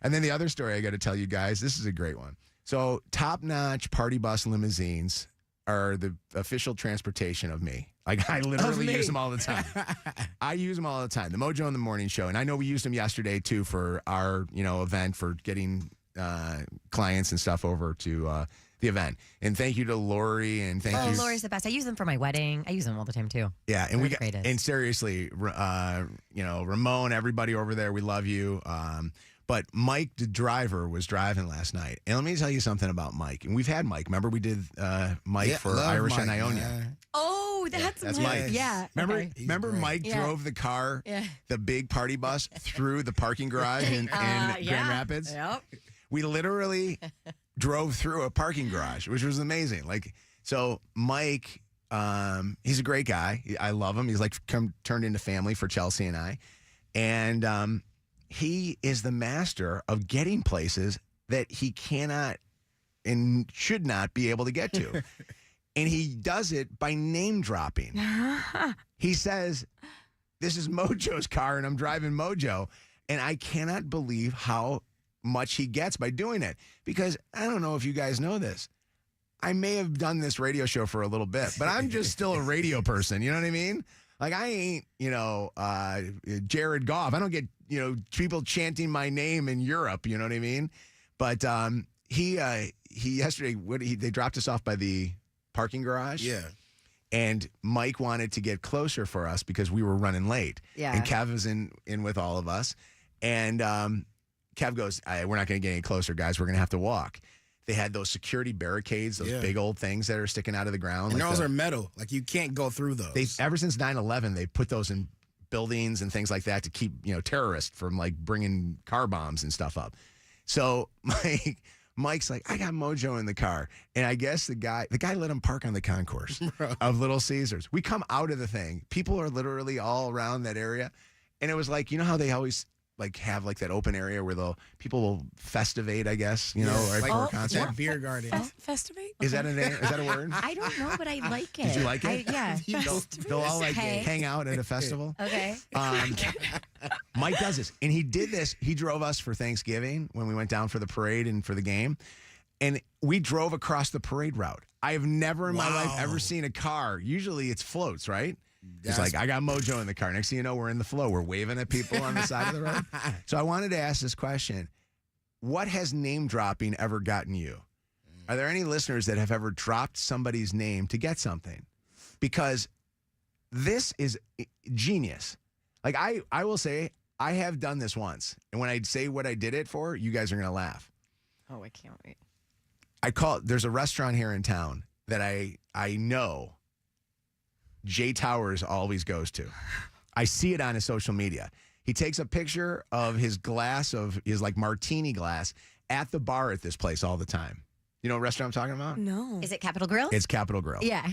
And then the other story I got to tell you guys, this is a great one. So top-notch party bus limousines are the official transportation of me. Like, I literally use them all the time. I use them all the time. The Mojo in the Morning Show. And I know we used them yesterday, too, for our, event for getting clients and stuff over to the event. And thank you to Lori, and thank you. Lori's the best. I use them for my wedding. I use them all the time, too. Yeah, and and seriously, Ramon, everybody over there, we love you. But Mike, the driver, was driving last night. And let me tell you something about Mike. And we've had Mike. Remember we did Mike for Irish and Ionia? Oh, that's Mike. Yeah. Remember Mike drove the car, the big party bus, through the parking garage in Grand Rapids? Yep. We literally drove through a parking garage, which was amazing. So Mike, he's a great guy. I love him. He's turned into family for Chelsea and I. And he is the master of getting places that he cannot and should not be able to get to. And he does it by name dropping. He says, this is Mojo's car and I'm driving Mojo. And I cannot believe how much he gets by doing it. Because I don't know if you guys know this. I may have done this radio show for a little bit, but I'm just still a radio person. You know what I mean? Like, I ain't, Jared Goff. I don't get, people chanting my name in Europe. You know what I mean? But he yesterday, they dropped us off by the parking garage. Yeah. And Mike wanted to get closer for us because we were running late. Yeah. And Kev was in with all of us. And Kev goes, we're not going to get any closer, guys. We're going to have to walk. They had those security barricades, those big old things that are sticking out of the ground. And those are metal. Like, you can't go through those. Ever since 9/11, they put those in buildings and things like that to keep, terrorists from, bringing car bombs and stuff up. So Mike's like, I got Mojo in the car. And I guess the guy let him park on the concourse of Little Caesars. We come out of the thing. People are literally all around that area. And it was like, you know how they always have that open area where people will festivate, I guess, right for a concert. That beer garden. Festivate? Is that a word? I don't know, but I like it. Did you like it? Yeah. They'll all hang out at a festival. Okay. Mike does this, and he did this. He drove us for Thanksgiving when we went down for the parade and for the game, and we drove across the parade route. I have never in my life ever seen a car. Usually it's floats, right? It's like, I got Mojo in the car. Next thing you know, we're in the flow. We're waving at people on the side of the road. So I wanted to ask this question. What has name dropping ever gotten you? Are there any listeners that have ever dropped somebody's name to get something? Because this is genius. Like, I will say, I have done this once. And when I say what I did it for, you guys are going to laugh. Oh, I can't wait. There's a restaurant here in town that I know Jay Towers always goes to. I see it on his social media. He takes a picture of his martini glass at the bar at this place all the time. You know what restaurant I'm talking about? No. Is it Capitol Grill? It's Capitol Grill. Yeah.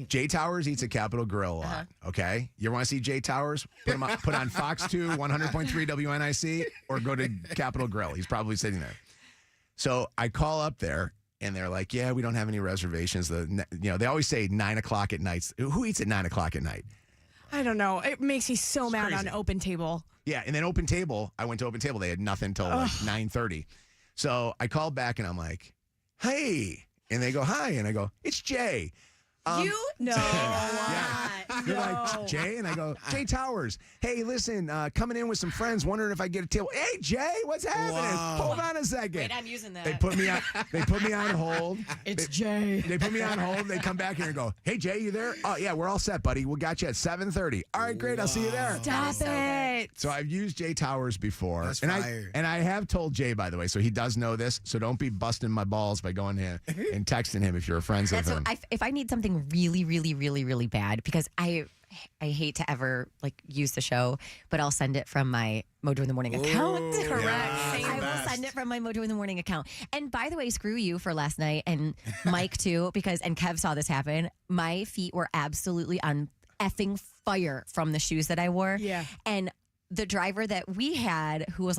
Jay Towers eats at Capitol Grill a lot. Okay? You want to see Jay Towers? Put on Fox 2, 100.3 WNIC, or go to Capitol Grill. He's probably sitting there. So I call up there. And they're like, yeah, we don't have any reservations. They always say 9 o'clock at night. Who eats at 9 o'clock at night? I don't know. It makes me so mad crazy. on Open Table. Yeah, and then Open Table, I went to Open Table. They had nothing until 9:30. So I called back and I'm like, hey. And they go, hi. And I go, it's Jay. You? No. You're like, Jay? And I go, Jay Towers. Hey, listen, coming in with some friends, wondering if I get a table. Hey, Jay, what's happening? Wow. Hold on a second. Wait, I'm using that. They put me on hold. Jay. They put me on hold. They come back here and go, hey, Jay, you there? Oh, yeah, we're all set, buddy. We got you at 7:30. All right, great. I'll see you there. Stop it. So I've used Jay Towers before. That's and fire. I have told Jay, by the way, so he does know this. So don't be busting my balls by going in and texting him if you're friends with him. If I need something really, really, really, really bad, because I hate to ever use the show, but I'll send it from my Mojo in the Morning account. Correct. Yeah, I will send it from my Mojo in the Morning account. And by the way, screw you for last night, and Mike too, and Kev saw this happen. My feet were absolutely on effing fire from the shoes that I wore. Yeah. And the driver that we had, who was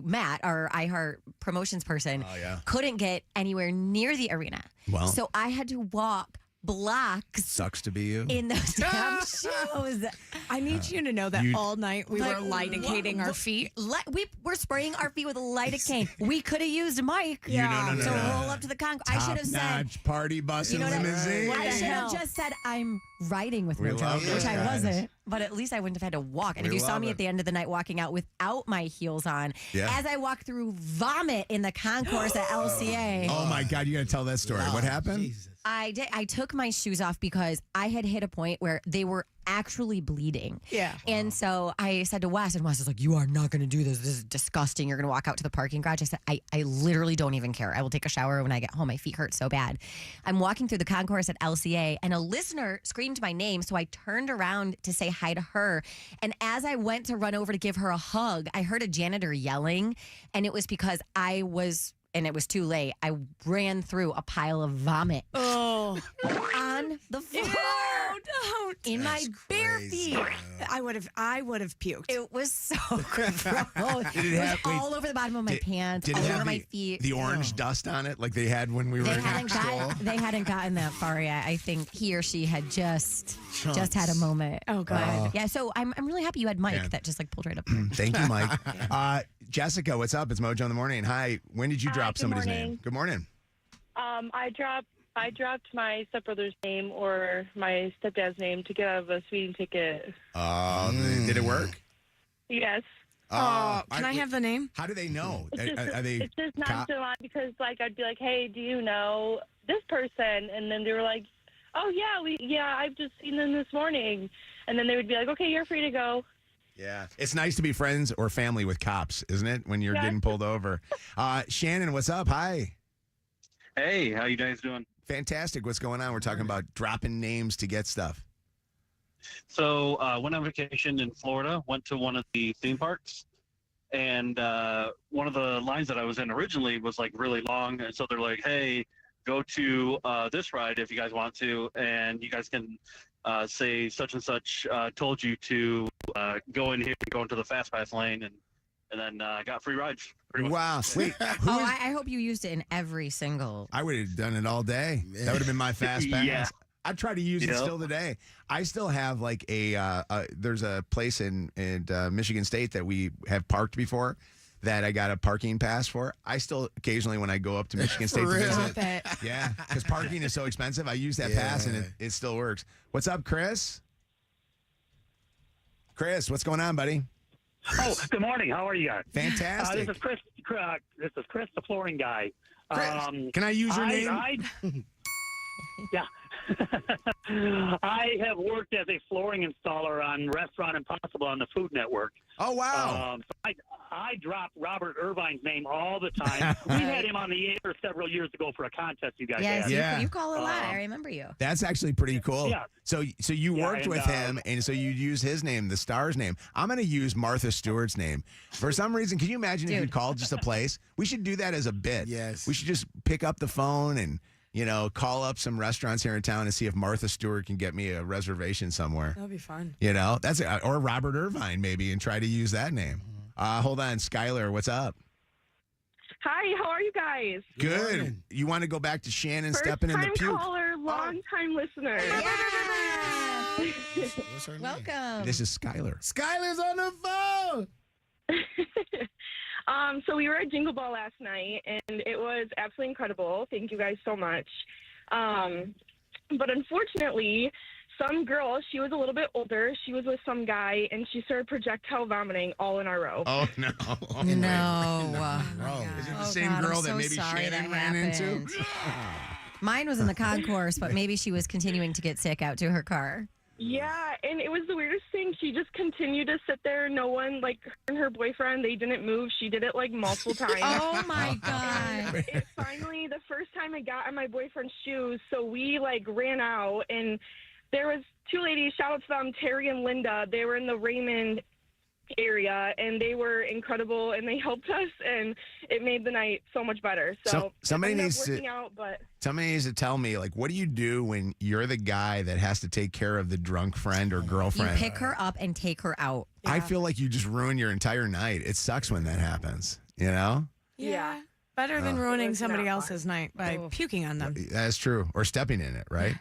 Matt, our iHeart promotions person, couldn't get anywhere near the arena. Wow. So I had to walk blocks Sucks to be you. in those damn shoes. I need you to know that all night we were lidocating our feet. We were spraying our feet with lidocaine. We could have used Mike No, no, to no. roll up to the concourse. I should have said, Top-notch party bus and you know what limousine. I should have just said, I'm riding with We Mojo, love those which I guys. wasn't. But at least I wouldn't have had to walk. And We if you saw love me it. at the end of the night walking out without my heels on, Yeah. as I walked through vomit in the concourse at LCA. Oh my God, you got to tell that story. What happened? Jesus. I did. I took my shoes off because I had hit a point where they were actually bleeding. Yeah. And so I said to Wes, and Wes was like, "You are not going to do this. This is disgusting. You're going to walk out to the parking garage." I said, I literally don't even care. I will take a shower when I get home. My feet hurt so bad. I'm walking through the concourse at LCA, and a listener screamed my name. So I turned around to say hi to her. And as I went to run over to give her a hug, I heard a janitor yelling. And it was because and it was too late. I ran through a pile of vomit Oh, on the floor don't. in my bare crazy. feet. I would have puked. It was so gross. Did it It was have- wait, all over the bottom of my pants, Did all it over have my feet. the orange dust on it like they had when we were They in hadn't gotten that far yet. I think he or she had just had a moment. Oh, God. Yeah, so I'm really happy you had Mike Yeah. that just like pulled right up there. Thank you, Mike. Jessica, what's up? It's Mojo in the morning. Hi. When did you drop good somebody's morning. name? Good morning. I dropped my stepbrother's name or my stepdad's name to get out of a speeding ticket. Did it work? Yes. Can I have the name? How do they know? It's just nonchalant because, like, I'd be like, "Hey, do you know this person?" And then they were like, "Oh yeah, I've just seen them this morning." And then they would be like, "Okay, you're free to go." Yeah. It's nice to be friends or family with cops, isn't it? When you're Yeah. getting pulled over. Shannon, what's up? Hi. Hey, how you guys doing? Fantastic. What's going on? We're talking about dropping names to get stuff. So, went on vacation in Florida, went to one of the theme parks, and one of the lines that I was in originally was like really long, and so they're like, "Hey, go to this ride if you guys want to, and you guys can say such and such told you to go in here, go into the fast pass lane, and then got free rides." pretty much. Wow. Wait. Oh, I hope you used it in every single. I would have done it all day. That would have been my fast pass. Yeah. I try to use it still today. I still have like there's a place in Michigan State that we have parked before that I got a parking pass for. I still occasionally when I go up to Michigan State to real? visit. Stop it. Yeah, because parking is so expensive. I use that pass and it still works. What's up, Chris? Chris, what's going on, buddy? Oh, good morning. How are you guys? Fantastic. This is Chris. This is Chris, the flooring guy. Chris, can I use your name? Yeah. I have worked as a flooring installer on Restaurant Impossible on the Food Network. Oh, wow. So I drop Robert Irvine's name all the time. We had him on the air several years ago for a contest you guys Yes, had. Yeah. you call a lot. I remember you. That's actually pretty cool. Yeah. So you Yeah, worked and, with him, and so you use his name, the star's name. I'm going to use Martha Stewart's name. For some reason, can you imagine if you called just a place? We should do that as a bit. Yes. We should just pick up the phone and, call up some restaurants here in town and see if Martha Stewart can get me a reservation somewhere. That'll be fun. That's or Robert Irvine maybe, and try to use that name. Hold on, Skylar, what's up? Hi, how are you guys? Good. morning. You want to go back to Shannon First stepping in the time puke? caller, long time listener. Yeah. What's her name? Welcome. This is Skylar. Skylar's on the phone. So we were at Jingle Ball last night, and it was absolutely incredible. Thank you guys so much. But unfortunately, some girl, she was a little bit older. She was with some guy, and she started projectile vomiting all in our row. Oh, no. No. Bro. Is it the Oh, same God, girl I'm that so maybe sorry Shannon that ran into? happened. Mine was in the concourse, but maybe she was continuing to get sick out to her car. Yeah, and it was the weirdest thing. She just continued to sit there. No one, like her and her boyfriend, they didn't move. She did it like multiple times. Oh my God. It finally, the first time I got on my boyfriend's shoes, so we like ran out, and there was two ladies, shout out to them, Terry and Linda. They were in the Raymond area, and they were incredible, and they helped us, and it made the night so much better. So somebody it ended up needs to working out, but somebody needs to tell me, like, what do you do when you're the guy that has to take care of the drunk friend or You girlfriend? pick her up and take her out. I feel like you just ruin your entire night. It sucks when that happens, Yeah. Yeah. Better than It ruining was somebody not else's night by puking on them. That's true. Or stepping in it, right?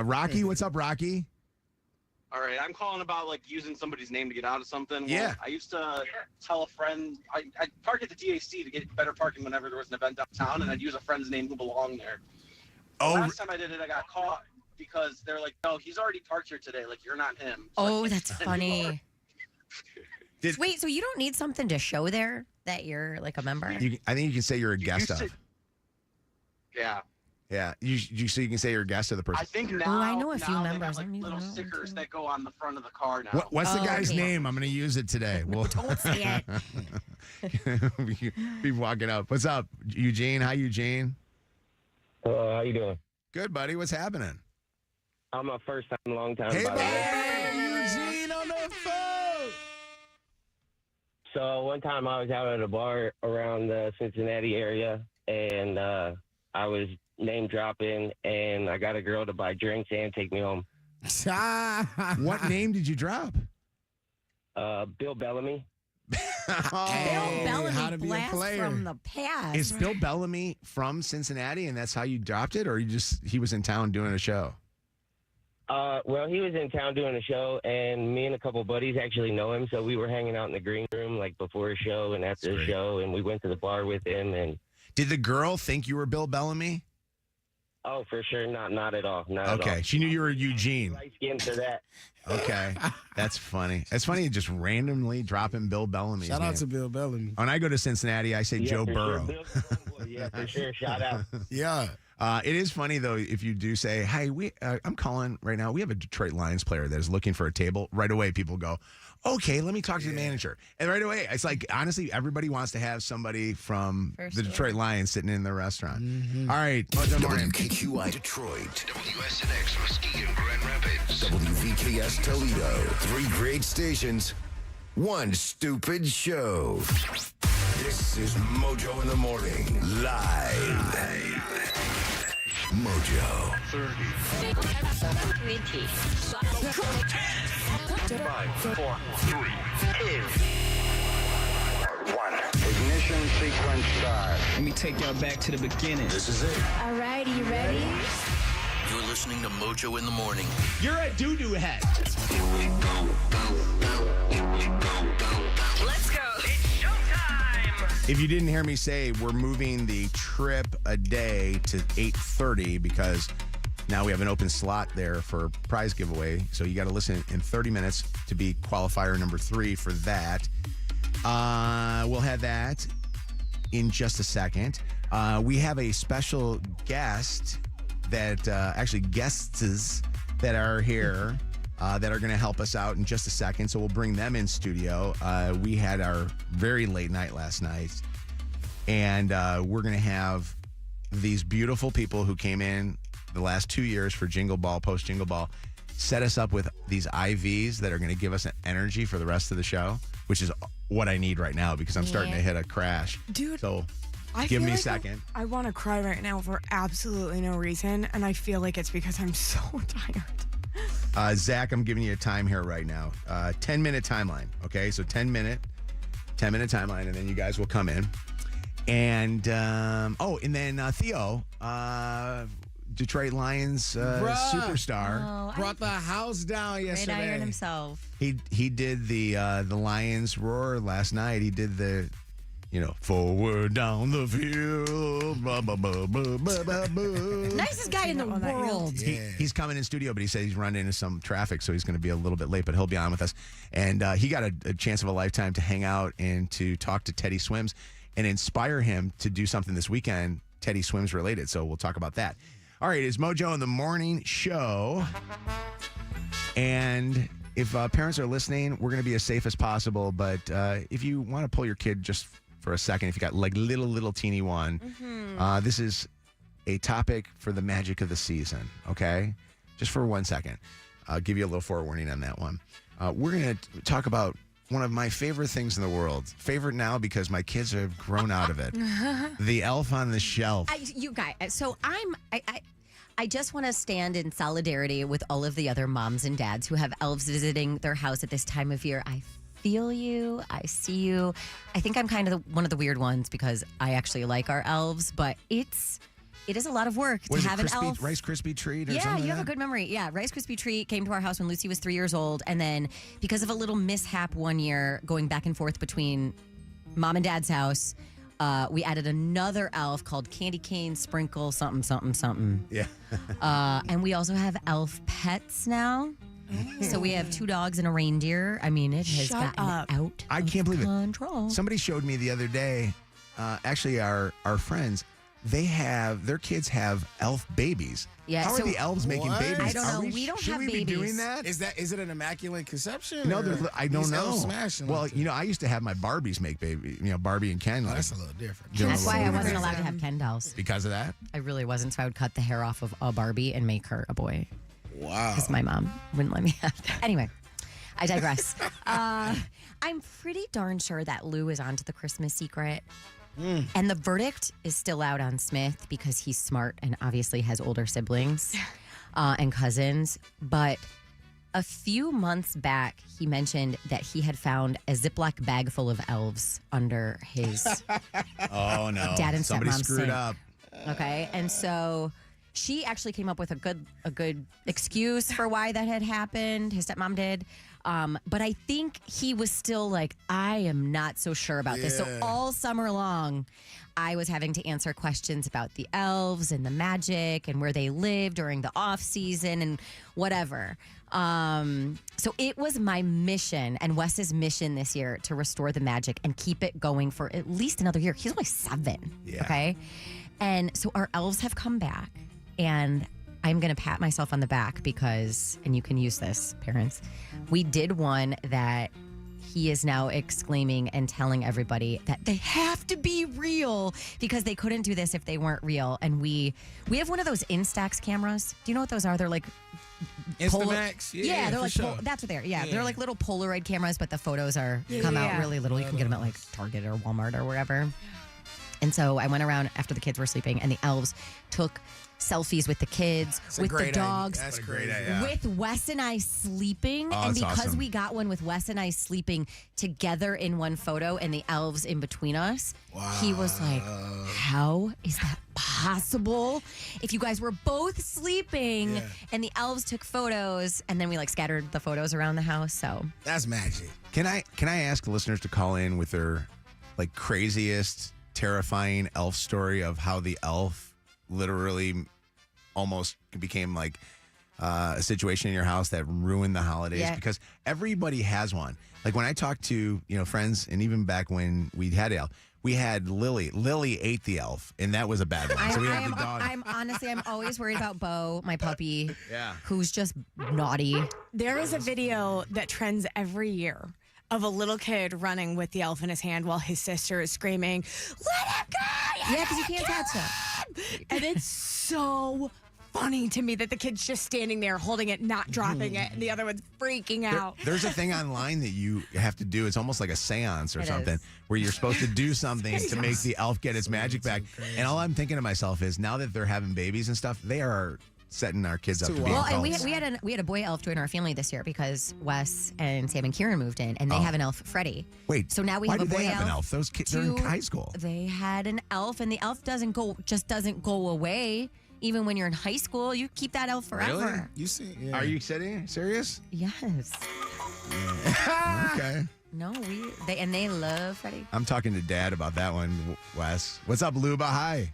Rocky, what's up, Rocky? All right, I'm calling about like using somebody's name to get out of something. Well, Yeah. I used to tell a friend I'd park at the DAC to get better parking whenever there was an event downtown, and I'd use a friend's name who belonged there. Oh, Last time I did it, I got caught because they're like, "No, he's already parked here today. Like, you're not him." So I Oh, can't that's send you funny. over. Wait, so you don't need something to show there that you're like a member? I think you can say you're a guest used of. to- Yeah. Yeah, so you can say you're a guest of the person. I think now. Oh, I know a few now members. They I have, don't like, even little know them, stickers too. that go on the front of the car now. What's the Oh, guy's okay. name? I'm going to use it today. Well, Don't say it. be walking up. What's up, Eugene? Hi, Eugene. Hello, how you doing? Good, buddy. What's happening? I'm a first time, long time. Hey, by the way. buddy. Eugene on the phone. So one time I was out at a bar around the Cincinnati area, and I was name dropping, and I got a girl to buy drinks and take me home. What name did you drop? Bill Bellamy. Bill Hey, Bellamy how to be a blast player. from the past. Is Bill Bellamy from Cincinnati, and that's how you dropped it, or he was in town doing a show? Well, he was in town doing a show, and me and a couple buddies actually know him, so we were hanging out in the green room like before a show and after That's the great. show, and we went to the bar with him, and Did the girl think you were Bill Bellamy? oh, for sure, not at all, not at all. Okay, she knew you were Eugene. Light skin for that. Okay, that's funny. It's funny just randomly dropping Bill Bellamy's Shout name. out to Bill Bellamy. When I go to Cincinnati, I say Yeah, Joe for Burrow. Sure. Bill's my homeboy. Yeah, for sure. Shout out. Yeah. It is funny though if you do say, "Hey, I'm calling right now. We have a Detroit Lions player that is looking for a table." Right away, people go, "Okay, let me talk to the manager." And right away, it's like honestly, everybody wants to have somebody from For the sure. Detroit Lions sitting in the restaurant. All right, Mojo Morning. WKQI Detroit, WSNX Mesquite and Grand Rapids, WVKS Toledo. 3 great stations, 1 stupid show. This is Mojo in the Morning, live. Mojo. 1. Ignition sequence start. Let me take y'all back to the beginning. This is it. All right, you ready? You're listening to Mojo in the Morning. You're a doo-doo head. Let's go. It's showtime. If you didn't hear me say, we're moving the trip a day to 8:30 because now we have an open slot there for prize giveaway. So you got to listen in 30 minutes to be qualifier number 3 for that. We'll have that in just a second. We have a special guest that actually guests that are here that are going to help us out in just a second. So we'll bring them in studio. We had our very late night last night, and we're going to have these beautiful people who came in the last 2 years for Jingle Ball, post Jingle Ball, set us up with these IVs that are going to give us an energy for the rest of the show, which is what I need right now because I'm starting to hit a crash. Dude, So I give feel me a like second. I want to cry right now for absolutely no reason, and I feel like it's because I'm so tired. Zach, I'm giving you a time here right now. 10-minute timeline. Okay, so 10-minute timeline, and then you guys will come in. And and then Theo, Detroit Lions superstar. Brought the house down Great yesterday. iron himself. He did the Lions roar last night. He did the, forward down the field. Blah, blah, blah, blah, blah, blah, blah. Nicest guy in the on that world. He's coming in studio, but he said he's run into some traffic, so he's going to be a little bit late, but he'll be on with us. And he got a chance of a lifetime to hang out and to talk to Teddy Swims and inspire him to do something this weekend, Teddy Swims related. So we'll talk about that. All right, it's Mojo in the Morning Show. And if parents are listening, we're going to be as safe as possible. But if you want to pull your kid just for a second, if you got like little teeny one, this is a topic for the magic of the season, okay? Just for 1 second. I'll give you a little forewarning on that one. We're going to talk about one of my favorite things in the world. Favorite now because my kids have grown out of it. The Elf on the Shelf. You guys, so I just want to stand in solidarity with all of the other moms and dads who have elves visiting their house at this time of year. I feel you. I see you. I think I'm kind of one of the weird ones because I actually like our elves, but it's it is a lot of work What to is it, have an elf. Rice Krispie treat or Yeah, something you like have a that? good memory. Yeah, Rice Krispie treat came to our house when Lucy was 3 years old. And then because of a little mishap one year going back and forth between mom and dad's house, we added another elf called Candy Cane Sprinkle something, something, something. Yeah. And we also have elf pets now. So we have 2 dogs and a reindeer. I mean, it has Shut gotten up. out I of can't believe control. it. Somebody showed me the other day, actually our friends, their kids have elf babies. Yeah, How so- are the elves making What? babies? I don't Are know. We don't should have we be doing babies. that? Is it an immaculate conception? No, or I don't these elves know. Smashing Well, like that? you know, I used to have my Barbies make baby, Barbie and Ken. Oh, Like, that's a little different. doing That's a why I little wasn't bit. allowed to have Ken dolls. Because of that? I really wasn't. So I would cut the hair off of a Barbie and make her a boy. Wow. Because my mom wouldn't let me have that. Anyway, I digress. I'm pretty darn sure that Lou is onto the Christmas secret. And the verdict is still out on Smith because he's smart and obviously has older siblings and cousins. But a few months back, he mentioned that he had found a Ziploc bag full of elves under his Oh, no. dad and Somebody stepmom's screwed sink. up. Okay, and so she actually came up with a good excuse for why that had happened. His stepmom did, but I think he was still like, I am not so sure about this. So Yeah. all summer long, I was having to answer questions about the elves and the magic and where they live during the off season and whatever. So it was my mission and Wes's mission this year to restore the magic and keep it going for at least another year. He's only 7. Yeah. Okay. And so our elves have come back, and I'm going to pat myself on the back because, and you can use this, parents, we did one that he is now exclaiming and telling everybody that they have to be real because they couldn't do this if they weren't real. And we have one of those Instax cameras. Do you know what those are? They're like Instamax? Yeah, they're for like sure. that's what they are. Yeah, Yeah. they're like little Polaroid cameras, but the photos are come out really little. You can get them at like Target or Walmart or wherever. And so I went around after the kids were sleeping, and the elves took selfies with the kids, That's a with the great idea. dogs, That's What a great crazy. idea. with Wes and I sleeping. Oh, And that's because awesome. we got one with Wes and I sleeping together in one photo and the elves in between us, he was like, how is that possible? If you guys were both sleeping Yeah. and the elves took photos, and then we like scattered the photos around the house. So That's magic. Can I ask listeners to call in with their like craziest, terrifying elf story of how the elf literally almost became like a situation in your house that ruined the holidays? Yeah. Because everybody has one. Like when I talk to friends, and even back when we had elf, we had Lily. Lily ate the elf, and that was a bad one. So we had the dog. I'm honestly, I'm always worried about Bo, my puppy, Yeah. who's just naughty. There is a video that trends every year of a little kid running with the elf in his hand while his sister is screaming, "Let him go!" Yeah, because you can't touch him. And it's so funny to me that the kid's just standing there holding it, not dropping it, and the other one's freaking out. There's a thing online that you have to do. It's almost like a seance or It something is. where you're supposed to do something to make the elf get its magic back. And all I'm thinking to myself is now that they're having babies and stuff, they are setting our kids up to be Well, and adults. we had a boy elf join our family this year because Wes and Sam and Kieran moved in, and they have an elf, Freddie. Wait, So now we why have a do boy they have an elf. elf? Those kids are in high school. They had an elf, and the elf doesn't go away. Even when you're in high school, you keep that elf forever. You see? Yeah. Are you serious? Yes. Okay. No, they love Freddie. I'm talking to Dad about that one, Wes. What's up, Luba? Hi.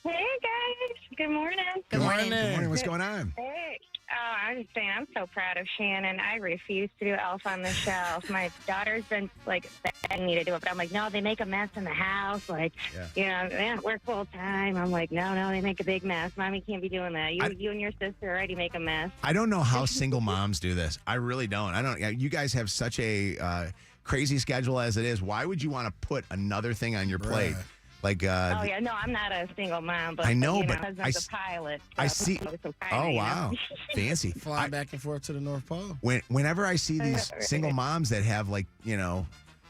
Hey guys, good morning. Good morning. Good morning. What's going on? Hey. Oh, I was just saying, I'm so proud of Shannon. I refuse to do Elf on the Shelf. My daughter's been like begging me to do it, but I'm like, no, they make a mess in the house. Like, they don't work full time. I'm like, no, they make a big mess. Mommy can't be doing that. You and your sister already make a mess. I don't know how single moms do this. I really don't. I don't. You guys have such a crazy schedule as it is. Why would you want to put another thing on your plate? Like, oh yeah, no, I'm not a single mom, but I know, but husband's a pilot. I so see. it's so Oh kinda, you know. wow, fancy. Flying back and forth to the North Pole. Whenever I see these single moms that have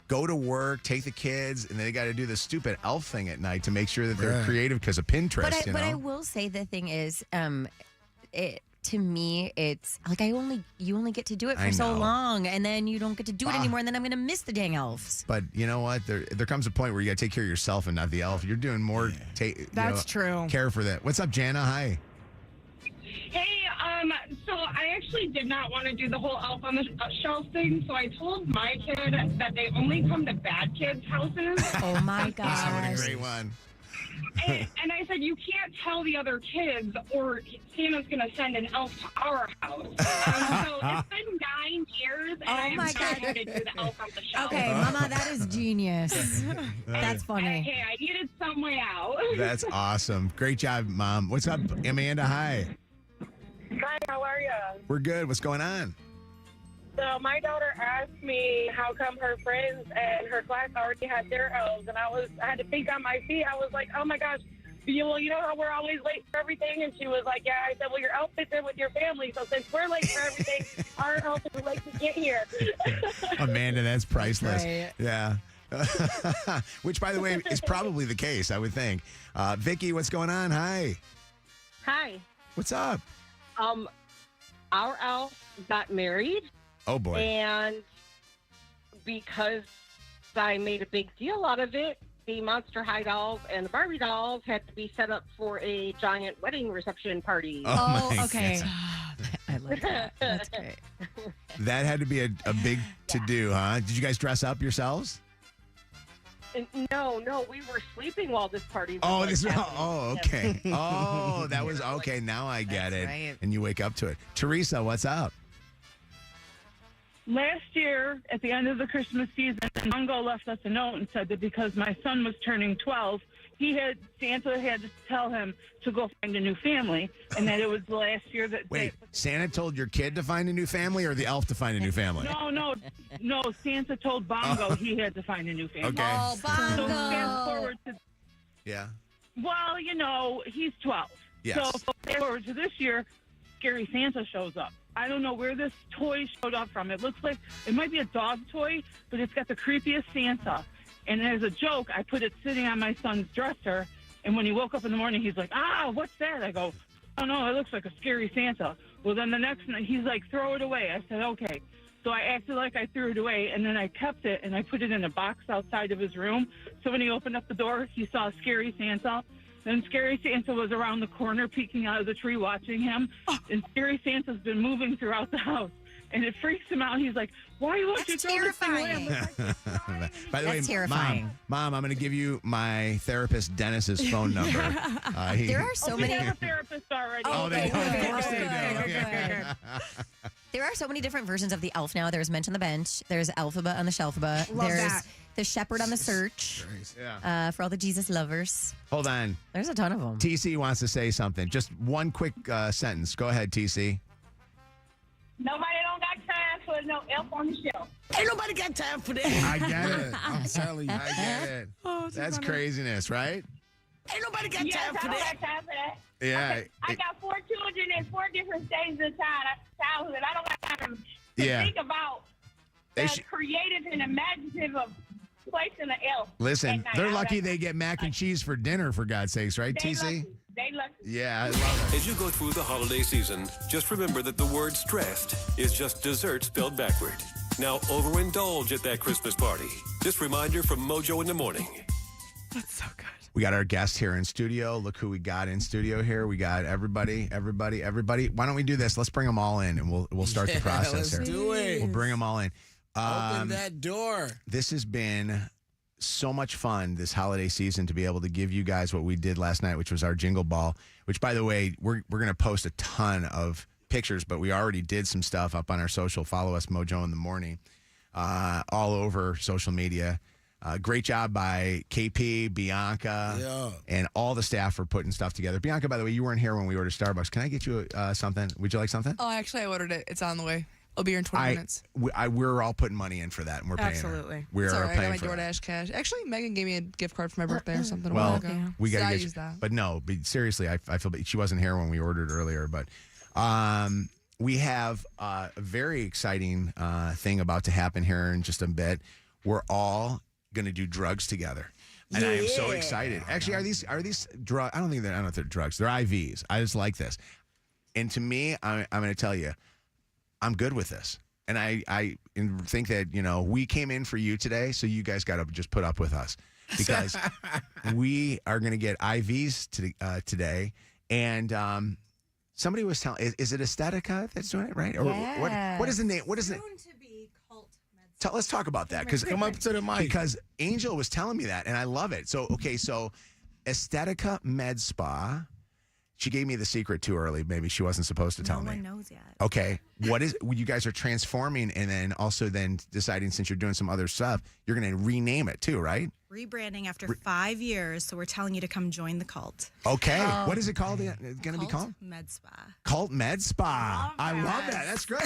go to work, take the kids, and they got to do the stupid elf thing at night to make sure that they're creative because of Pinterest. But I will say the thing is, to me, it's like you only get to do it I for so know. long, and then you don't get to do it anymore, and then I'm going to miss the dang elves. But you know what? There comes a point where you got to take care of yourself and not the elf. You're doing more. That's true. Care for that. What's up, Jana? Hi. Hey, so I actually did not want to do the whole elf on the shelf thing, so I told my kid that they only come to bad kids' houses. Oh my What a gosh. great one. And I said, you can't tell the other kids or Santa's going to send an elf to our house. So it's been 9 years, and I my am God. trying to do the elf on the shelf. Okay, Mama, that is genius. That's And, funny. hey, I needed some way out. That's awesome. Great job, Mom. What's up, Amanda? Hi. Hi, how are you? We're good. What's going on? So my daughter asked me how come her friends and her class already had their elves, and I had to think on my feet. I was like, oh my gosh, you know how we're always late for everything? And she was like, yeah. I said, well, your elf fits in with your family, so since we're late for everything, our elf is late to get here. Amanda, that's priceless. Right. Yeah. Which, by the way, is probably the case, I would think. Vicky, what's going on? Hi. Hi. What's up? Our elf got married, Oh, boy. and because I made a big deal out of it, the Monster High dolls and the Barbie dolls had to be set up for a giant wedding reception party. Oh, my okay. goodness. I like that. That's great. That had to be a big to-do, huh? Did you guys dress up yourselves? And no, we were sleeping while this party was Oh, this. happening. Oh, okay. Oh, that was okay. Now I get it. right. And you wake up to it. Teresa, what's up? Last year, at the end of the Christmas season, Mungo left us a note and said that because my son was turning 12, Santa had to tell him to go find a new family, and that it was the last year that. Wait, Santa told your kid to find a new family or the elf to find a new family? No. Santa told Bongo he had to find a new family. Okay. Oh, So fast Bongo. forward to. Yeah. Well, he's 12. Yes. So fast forward to this year, Scary Santa shows up. I don't know where this toy showed up from. It looks like it might be a dog toy, but it's got the creepiest Santa. And as a joke, I put it sitting on my son's dresser. And when he woke up in the morning, he's like, what's that? I go, oh, no, it looks like a scary Santa. Well, then the next night, he's like, throw it away. I said, okay. So I acted like I threw it away, and then I kept it, and I put it in a box outside of his room. So when he opened up the door, he saw Scary Santa. Then Scary Santa was around the corner peeking out of the tree watching him. And Scary Santa's been moving throughout the house. And it freaks him out. He's like, why won't you throw this thing away? I'm like, By the way, That's terrifying. Mom, I'm going to give you my therapist Dennis's phone number. There are so we many. have a therapist already. Oh, they do. Of course they do. Good, Okay. There are so many different versions of the elf now. There's Mensch on the Bench. There's Elphaba on the Shelphaba. Love There's that. the Shepherd on the Search. Yeah. For all the Jesus lovers. Hold on. There's a ton of them. TC wants to say something. Just one quick sentence. Go ahead, TC. Nobody don't got time for no elf on the shelf. Ain't nobody got time for that. I get it. I'm telling you. I get it. That's craziness, right? Ain't nobody got Yes, time I for don't that. got time for that. Yeah. I got 4 children in 4 different stages of childhood. I don't got time to Yeah. think about They the should- creative and imaginative of placing an elf. Listen, at night. they're I lucky don't they get mac and cheese for dinner, for God's sakes, right, They TC? lucky. They lucky. Yeah, I love it. As you go through the holiday season, just remember that the word stressed is just dessert spelled backward. Now overindulge at that Christmas party. This reminder from Mojo in the Morning. That's so good. We got our guest here in studio. Look who we got in studio here. We got everybody. Why don't we do this? Let's bring them all in, and we'll start the process let's here. do it. We'll bring them all in. Open that door. This has been so much fun this holiday season to be able to give you guys what we did last night, which was our Jingle Ball, which, by the way, we're going to post a ton of pictures, but we already did some stuff up on our social. Follow us, Mojo in the Morning, all over social media. Great job by KP, Bianca, and all the staff for putting stuff together. Bianca, by the way, you weren't here when we ordered Starbucks. Can I get you something? Would you like something? Oh, actually, I ordered it. It's on the way. I'll be here in 20 minutes. We're all putting money in for that, and we're paying her. Absolutely. We're It's all right. I paying got for my that. DoorDash cash. Actually, Megan gave me a gift card for my birthday or something a Well, while ago. we got So to I get use you. that. But no, seriously, I feel she wasn't here when we ordered earlier. But we have a very exciting thing about to happen here in just a bit. We're all going to do drugs together. And I am so excited. Actually, are these drugs? I don't know if they're drugs. They're IVs. I just like this. And to me, I'm going to tell you, I'm good with this. And I think that, we came in for you today, so you guys got to just put up with us because we are going to get IVs today. And somebody was telling, is it Aesthetica that's doing it, right? Or what is the name? What is it? Let's talk about that because Come up to the mic. Because Angel was telling me that, and I love it. So Aesthetica Med Spa. She gave me the secret too early. Maybe she wasn't supposed to tell me. No one knows yet. Okay. You guys are transforming and then also deciding since you're doing some other stuff, you're going to rename it too, right? Rebranding after 5 years, so we're telling you to come join the cult. Okay. What is it called? Going to be called? Med Spa. Cult Med Spa. I love that. That's great.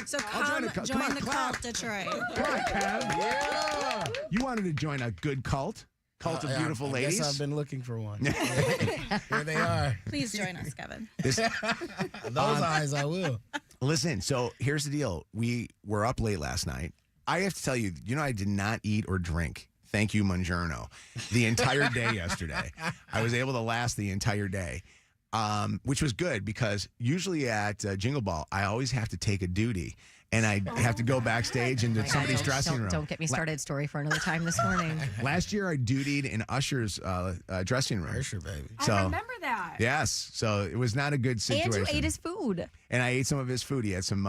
So come join the cult, Detroit. Come on, Kev. Yeah. You wanted to join a good cult? Cult of beautiful ladies. I guess I've been looking for one. Here they are. Please join us, Kevin. Those eyes, I will. Listen, so here's the deal. We were up late last night. I have to tell you, I did not eat or drink. Thank you, Mongiorno. The entire day yesterday. I was able to last the entire day, which was good because usually at Jingle Ball, I always have to take a duty. And I have to go backstage into somebody's dressing room. Don't get me started. Story for another time this morning. Last year, I dutied in Usher's dressing room. Usher, baby. So, I remember that. Yes. So it was not a good situation. And you ate his food. And I ate some of his food. He had some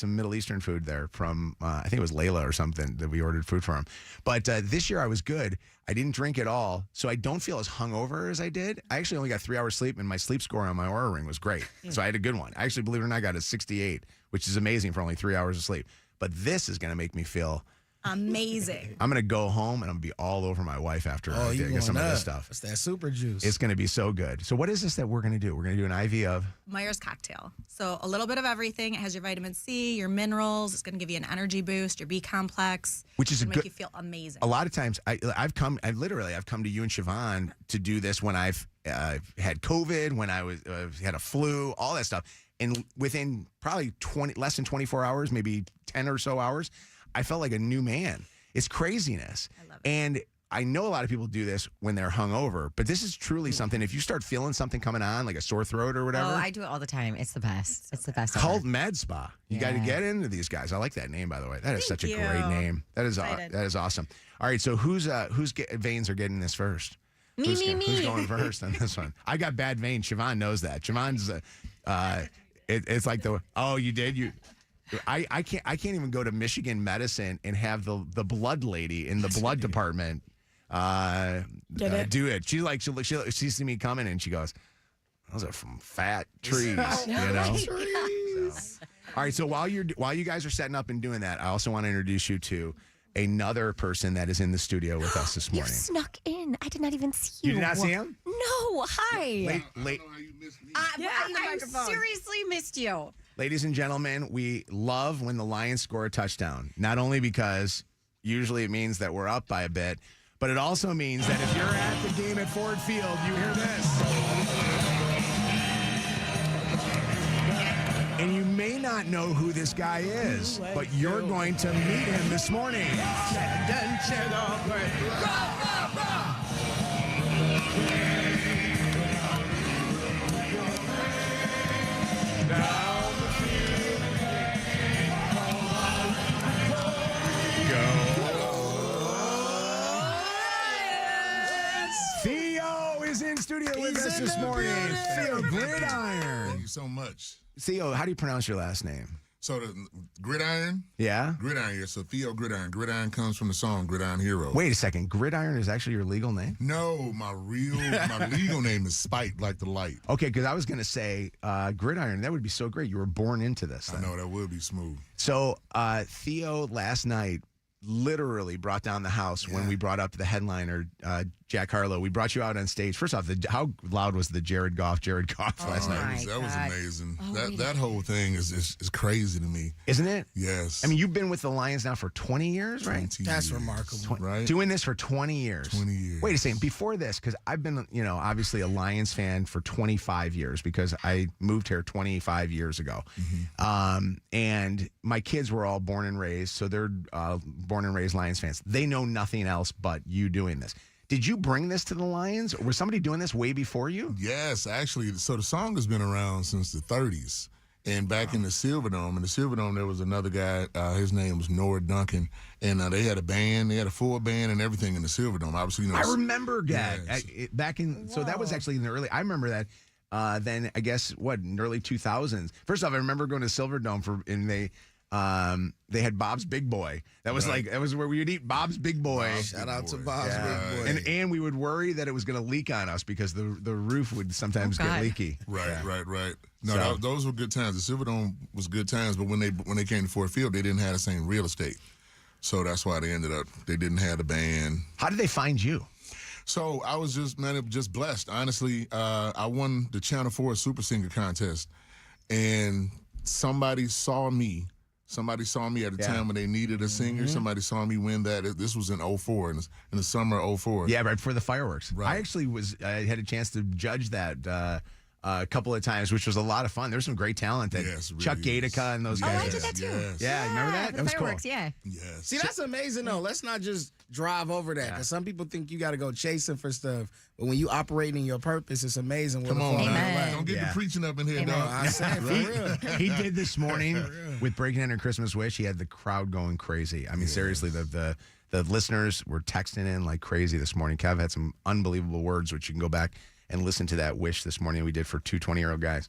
Middle Eastern food there from, I think it was Layla or something that we ordered food for him. But this year I was good. I didn't drink at all, so I don't feel as hungover as I did. I actually only got 3 hours sleep, and my sleep score on my Oura Ring was great. So I had a good one. I actually, believe it or not, got a 68, which is amazing for only 3 hours of sleep. But this is going to make me feel amazing. I'm going to go home, and I'm going to be all over my wife after I get some of this stuff. It's that super juice. It's going to be so good. So what is this that we're going to do? We're going to do an IV of? Myers cocktail. So a little bit of everything. It has your vitamin C, your minerals. It's going to give you an energy boost, your B complex. Which is make you feel amazing. A lot of times, I've come to you and Siobhan to do this when I've had COVID, when I was had a flu, all that stuff. And within probably less than 24 hours, maybe 10 or so hours, I felt like a new man. It's craziness. I love it. And I know a lot of people do this when they're hungover, but this is truly something. If you start feeling something coming on, like a sore throat or whatever. Oh, I do it all the time. It's the best. It's the best. Cult Med Spa. You got to get into these guys. I like that name, by the way. That is such a great name. That is awesome. All right, so whose veins are getting this first? Me. Who's going first on this one? I got bad veins. Siobhan knows that. Siobhan's it's like you did. I can't even go to Michigan Medicine and have the blood lady in the blood department do it. She sees me coming and she goes, "Those are from fat trees," So, all right. So while you guys are setting up and doing that, I also want to introduce you to another person that is in the studio with us this morning. You snuck in. I did not even see you. You did not see him? No. Hi. Late. I seriously missed you. Ladies and gentlemen, we love when the Lions score a touchdown. Not only because usually it means that we're up by a bit, but it also means that if you're at the game at Ford Field, you hear this. And you may not know who this guy is, but you're going to meet him this morning. Theo is in studio with us this morning. Theo Gridiron. Thank you so much. Theo, how do you pronounce your last name? So the Gridiron? Yeah? Gridiron, so Theo Gridiron. Gridiron comes from the song Gridiron Hero. Wait a second. Gridiron is actually your legal name? No, my legal name is Spike, like the light. Okay, because I was going to say Gridiron. That would be so great. You were born into this thing. I know, that would be smooth. So Theo last night literally brought down the house when we brought up the headliner, Jack Harlow. We brought you out on stage. First off, how loud was the Jared Goff last night? That was amazing. That whole thing is crazy to me. Isn't it? Yes. I mean, you've been with the Lions now for 20 years, right? 20 That's years, remarkable. right? Doing this for 20 years. 20 years. Wait a second. Before this, because I've been, obviously a Lions fan for 25 years because I moved here 25 years ago. Mm-hmm. And my kids were all born and raised, so they're born and raised Lions fans. They know nothing else but you doing this. Did you bring this to the Lions, or was somebody doing this way before you? Yes, actually. So the song has been around since the 30s. And back in the Silverdome, there was another guy. His name was Nora Duncan, and they had a band. They had a full band and everything in the Silverdome. Obviously, I remember that Yes. back in. So that was actually in the early. I remember that. Then I guess in early 2000s. First off, I remember going to Silverdome and they had Bob's Big Boy. That was that was where we would eat Bob's Big Boy. Shout out to Bob's Big Boy. And we would worry that it was going to leak on us because the roof would sometimes get leaky. Right. No, those were good times. The Silverdome was good times, but when they came to Ford Field, they didn't have the same real estate. So that's why they didn't have the band. How did they find you? So I was just blessed. Honestly, I won the Channel 4 Super Singer contest, and somebody saw me. Somebody saw me at a time when they needed a singer. Somebody saw me win that. This was in 2004, in the summer of 2004. Yeah, right before the fireworks. Right. I actually I had a chance to judge that a couple of times, which was a lot of fun. There's some great talent that Chuck Gatica and those guys. I did that too. Yes. Yeah, remember that? For That was fireworks, cool. yeah. Yes. See, that's amazing, though. Let's not just drive over that, because some people think you got to go chasing for stuff. But when you operate in your purpose, it's amazing. Come on, Amen. don't get the preaching up in here, No, dog. I say for real. He did this morning with Breaking In a Christmas Wish. He had the crowd going crazy. I mean, seriously, the listeners were texting in like crazy this morning. Kev had some unbelievable words, which you can go back and listen to that wish this morning we did for two 20-year-old guys.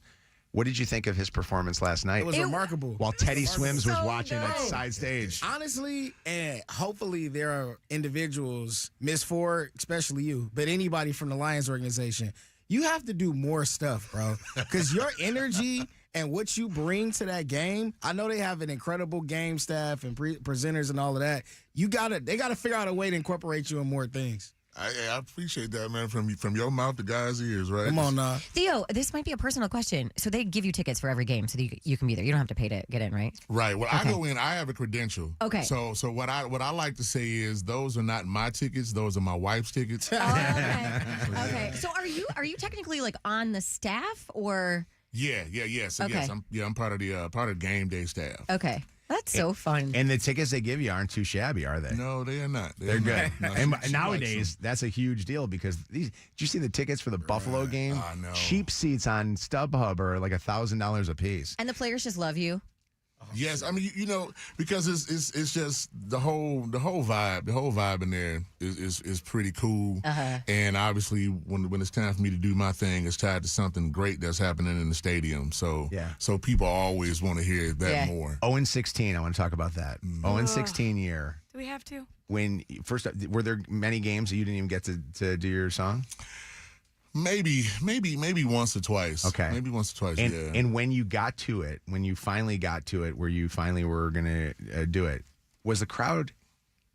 What did you think of his performance last night? It was remarkable. While Teddy Swims was so watching good. at side stage. Honestly, and hopefully there are individuals, Miss Ford, especially you, but anybody from the Lions organization, you have to do more stuff, bro. Because your energy and what you bring to that game, I know they have an incredible game staff and presenters and all of that. They gotta figure out a way to incorporate you in more things. I appreciate that, man, from your mouth to God's ears, right? Come on now. Theo, this might be a personal question. So they give you tickets for every game so that you can be there. You don't have to pay to get in, right? Right. Well, I go in. I have a credential. Okay. So what I like to say is those are not my tickets. Those are my wife's tickets. Okay. So are you technically like on the staff or? Yeah. So Okay. yes, I'm part of the game day staff. Okay. That's so fun. And the tickets they give you aren't too shabby, are they? No, they are not. They're good. No, And she nowadays, likes that's a huge deal because did you see the tickets for the Buffalo game? I know. Cheap seats on StubHub are like $1,000 a piece. And the players just love you. Yes, I mean because it's just the whole vibe in there is pretty cool. And obviously when it's time for me to do my thing, it's tied to something great that's happening in the stadium. So people always want to hear that more. 0-16, I want to talk about that. 0-16 year. Do we have to? When first were there many games that you didn't even get to do your song? Maybe once or twice. Okay. Maybe once or twice, And, yeah. and when you got to it, when you finally got to it, where you finally were going to do it, was the crowd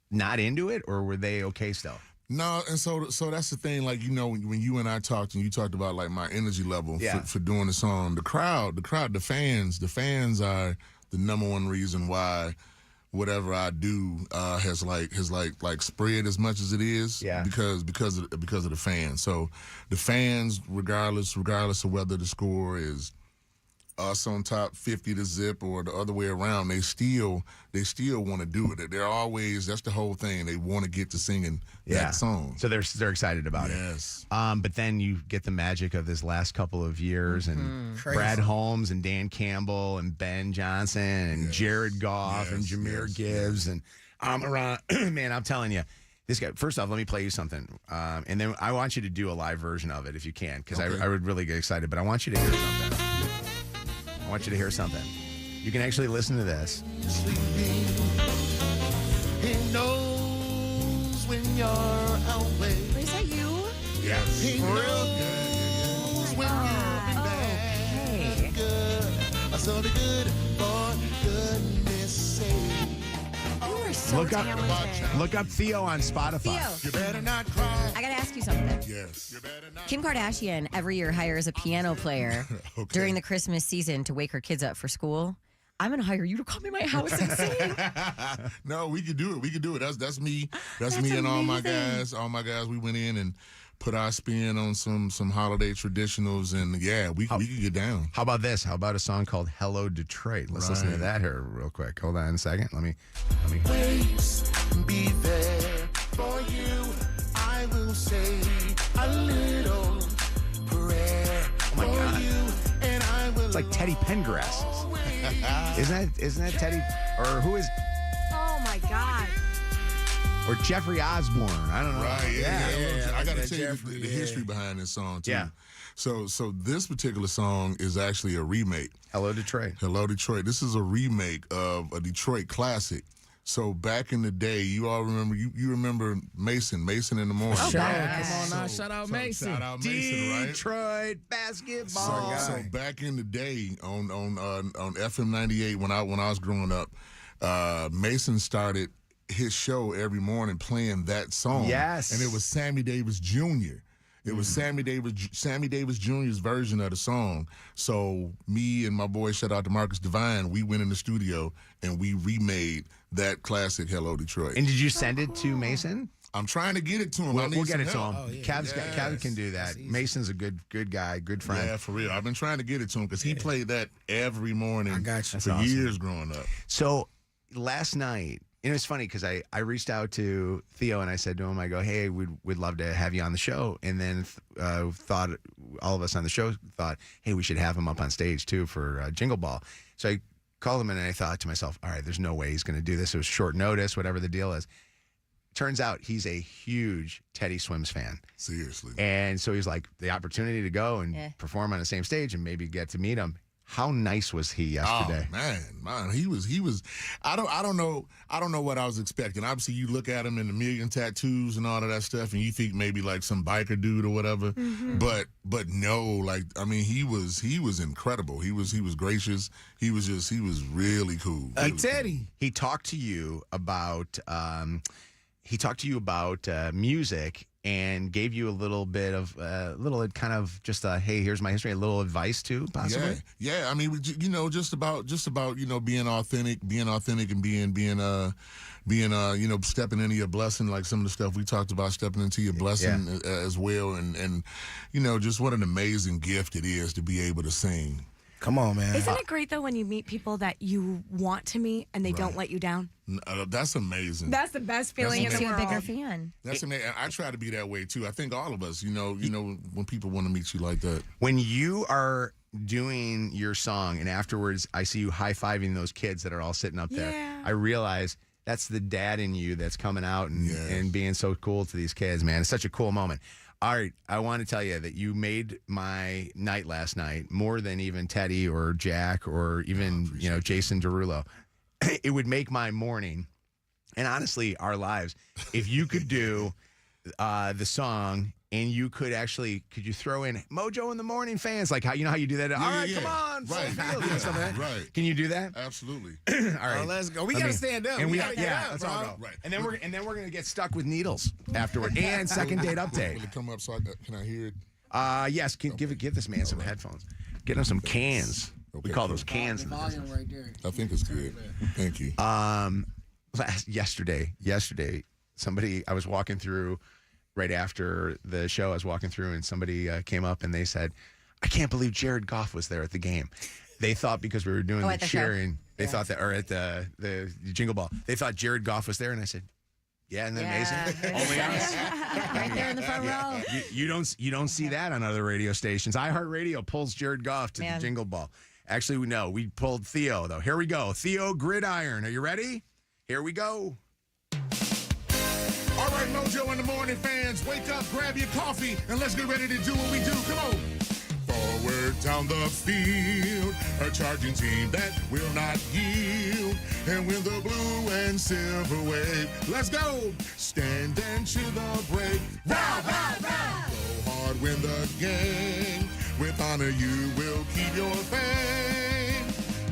not into it or were they okay still? No, and so that's the thing. Like, when you and I talked and you talked about like my energy level for doing the song, the fans are the number one reason why whatever I do has spread as much as it is. Yeah. Because of the fans. So the fans, regardless of whether the score is us on top 50 to zip or the other way around, they still want to do it. They're always, that's the whole thing. They want to get to singing that song. So they're excited about it. Yes. But then you get the magic of this last couple of years and Crazy. Brad Holmes and Dan Campbell and Ben Johnson and Jared Goff and Jameer Gibbs and Amara. Man, I'm telling you. This guy, first off, let me play you something. And then I want you to do a live version of it if you can, because I would really get excited. But I want you to hear something. I want you to hear something. You can actually listen to this. He knows when you're away. Is that you? Yes. He knows when you'll be back. Good. So the good for goodness sake. You are so talented. Look up Theo on Spotify. Theo. You better not cry. I got to ask you something. Yes. Kim Kardashian every year hires a piano player during the Christmas season to wake her kids up for school. I'm going to hire you to come in my house and sing. No, we could do it. That's me. That's me and all my guys. All my guys, we went in and put our spin on some holiday traditionals, and we could get down. How about this? How about a song called Hello Detroit? Let's listen to that here real quick. Hold on a second. Let me. Always be there for you. I will will say a little prayer my for God. you, and I will. It's like Teddy Pendergrass. Isn't that Teddy? Or who is? Oh my God. Or Jeffrey Osborne? I don't know. Right, yeah. I got to that tell you Jeffrey, the history behind this song, too. Yeah. So this particular song is actually a remake. Hello, Detroit. Hello, Detroit. This is a remake of a Detroit classic. So back in the day, you all remember, you remember Mason in the morning. Sure. Come on now, shout out Mason. Shout out Mason, right? Detroit basketball. So back in the day on FM 98 when I was growing up, Mason started his show every morning playing that song. Yes. And it was Sammy Davis Jr. It was Sammy Davis Jr.'s version of the song. So me and my boy, shout out to Marcus Devine, we went in the studio and we remade that classic Hello Detroit. And did you send it to Mason? I'm trying to get it to him. We'll get it to him. Oh, yeah. Kev can do that. Mason's a good guy, good friend. Yeah, for real. I've been trying to get it to him because he played that every morning I got you. for That's awesome. years growing up. So last night, it was funny because I reached out to Theo and I said to him, I go, hey, we'd love to have you on the show. And then thought, all of us on the show thought, hey, we should have him up on stage too for Jingle Ball. So I called him and I thought to myself, all right, there's no way he's going to do this. It was short notice, whatever the deal is. Turns out he's a huge Teddy Swims fan. Seriously. And so he's like, the opportunity to go and perform on the same stage and maybe get to meet him. How nice was he yesterday? Oh man, he was. I don't know what I was expecting. Obviously, you look at him in the million tattoos and all of that stuff, and you think maybe like some biker dude or whatever. Mm-hmm. But no, like I mean, he was incredible. He was gracious. He was really cool. Teddy. He talked to you about music and gave you a little bit of hey, here's my history, a little advice too, possibly. Yeah. I mean, just about being authentic and being stepping into your blessing, like some of the stuff we talked about, stepping into your blessing as well, and just what an amazing gift it is to be able to sing. Come on, man. Isn't it great, though, when you meet people that you want to meet and they don't let you down? That's amazing. That's the best feeling in the Makes you world. a bigger fan. That's amazing. I try to be that way, too. I think all of us, when people want to meet you like that. When you are doing your song and afterwards I see you high-fiving those kids that are all sitting up there, I realize that's the dad in you that's coming out and being so cool to these kids, man. It's such a cool moment. All right, I want to tell you that you made my night last night more than even Teddy or Jack or even, Jason Derulo. It would make my morning and honestly our lives if you could do the song and you could throw in Mojo in the Morning fans, like how you do that. All right, come on, right, right. Can you do that? Absolutely. All right, let's go. We gotta stand up. And we gotta get up, let's bro. all go. Right. And then we're gonna get stuck with needles afterward. And second date update. Will it come up so can I hear it? Yes. Give this man some headphones. Get him some cans. We call those cans. Volume right there. I think it's good. Thank you. Yesterday, somebody, I was walking through right after the show, I was walking through and somebody came up and they said, I can't believe Jared Goff was there at the game. They thought because we were doing the cheering, they thought that, or at the Jingle Ball, they thought Jared Goff was there. And I said, yeah, isn't that amazing? Only us. Right there in the front row. You don't see that on other radio stations. iHeartRadio pulls Jared Goff to the Jingle Ball. Actually, we pulled Theo, though. Here we go. Theo Gridiron. Are you ready? Here we go. All right, Mojo in the Morning fans, wake up, grab your coffee, and let's get ready to do what we do. Come on. Forward down the field, a charging team that will not yield. And with the blue and silver wave, let's go. Stand and cheer the brave. Row, row, row. Go hard, win the game. With honor, you will keep your fame.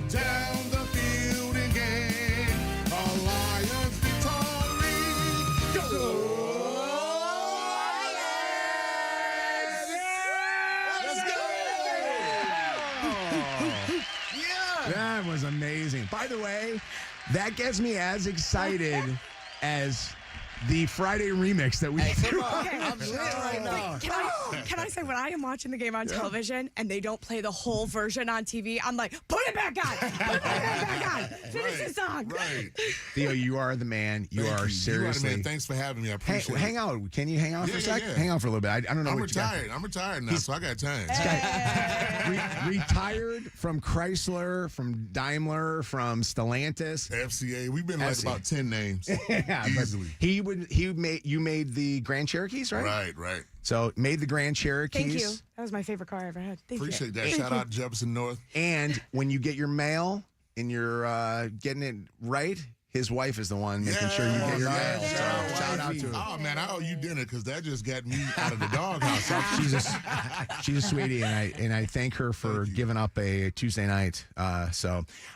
Down the field and gain Alliance victory. Go! That was amazing. By the way, that gets me as excited as the Friday remix that we threw. I'm lit right now. Can I say, when I am watching the game on television and they don't play the whole version on TV, I'm like, put it back on. Put it back on. Finish the song. Right. Theo, you are the man. You are seriously. Man. Thanks for having me. I Hey, appreciate it. hang out. Can you hang out for a sec? Yeah. Hang out for a little bit. I don't know I'm what you got. retired. I'm retired now, so I got time. Retired from Chrysler, from Daimler, from Stellantis, FCA. We've been like about 10 names. Yeah, easily. You made the Grand Cherokees, right? Right. So made the Grand Cherokees. Thank you. That was my favorite car I ever had. Thank Appreciate you. that. Thank Shout you. out Jefferson North. And when you get your mail and you're getting it right, his wife is the one making sure you get your mail. So shout out to her. Oh, man, I owe you dinner because that just got me out of the doghouse. She's a sweetie, and I thank her for giving up a Tuesday night. All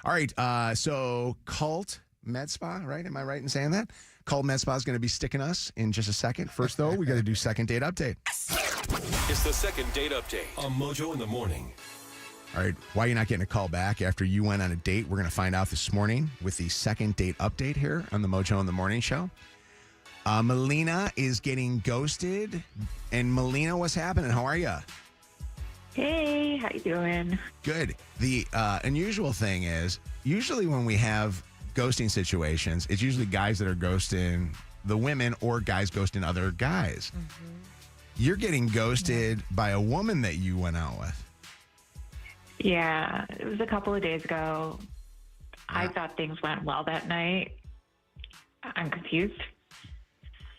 right. So Cult Med Spa, right? Am I right in saying that? Cult Med Spa is going to be sticking us in just a second. First, though, we got to do second date update. It's the second date update on Mojo in the Morning. All right. Why you're not getting a call back after you went on a date? We're going to find out this morning with the second date update here on the Mojo in the Morning show. Melina is getting ghosted. And Melina, what's happening? How are you? Hey, how you doing? Good. The unusual thing is, usually when we have ghosting situations, it's usually guys that are ghosting the women or guys ghosting other guys. Mm-hmm. You're getting ghosted by a woman that you went out with. Yeah, it was a couple of days ago. I thought things went well that night. I'm confused.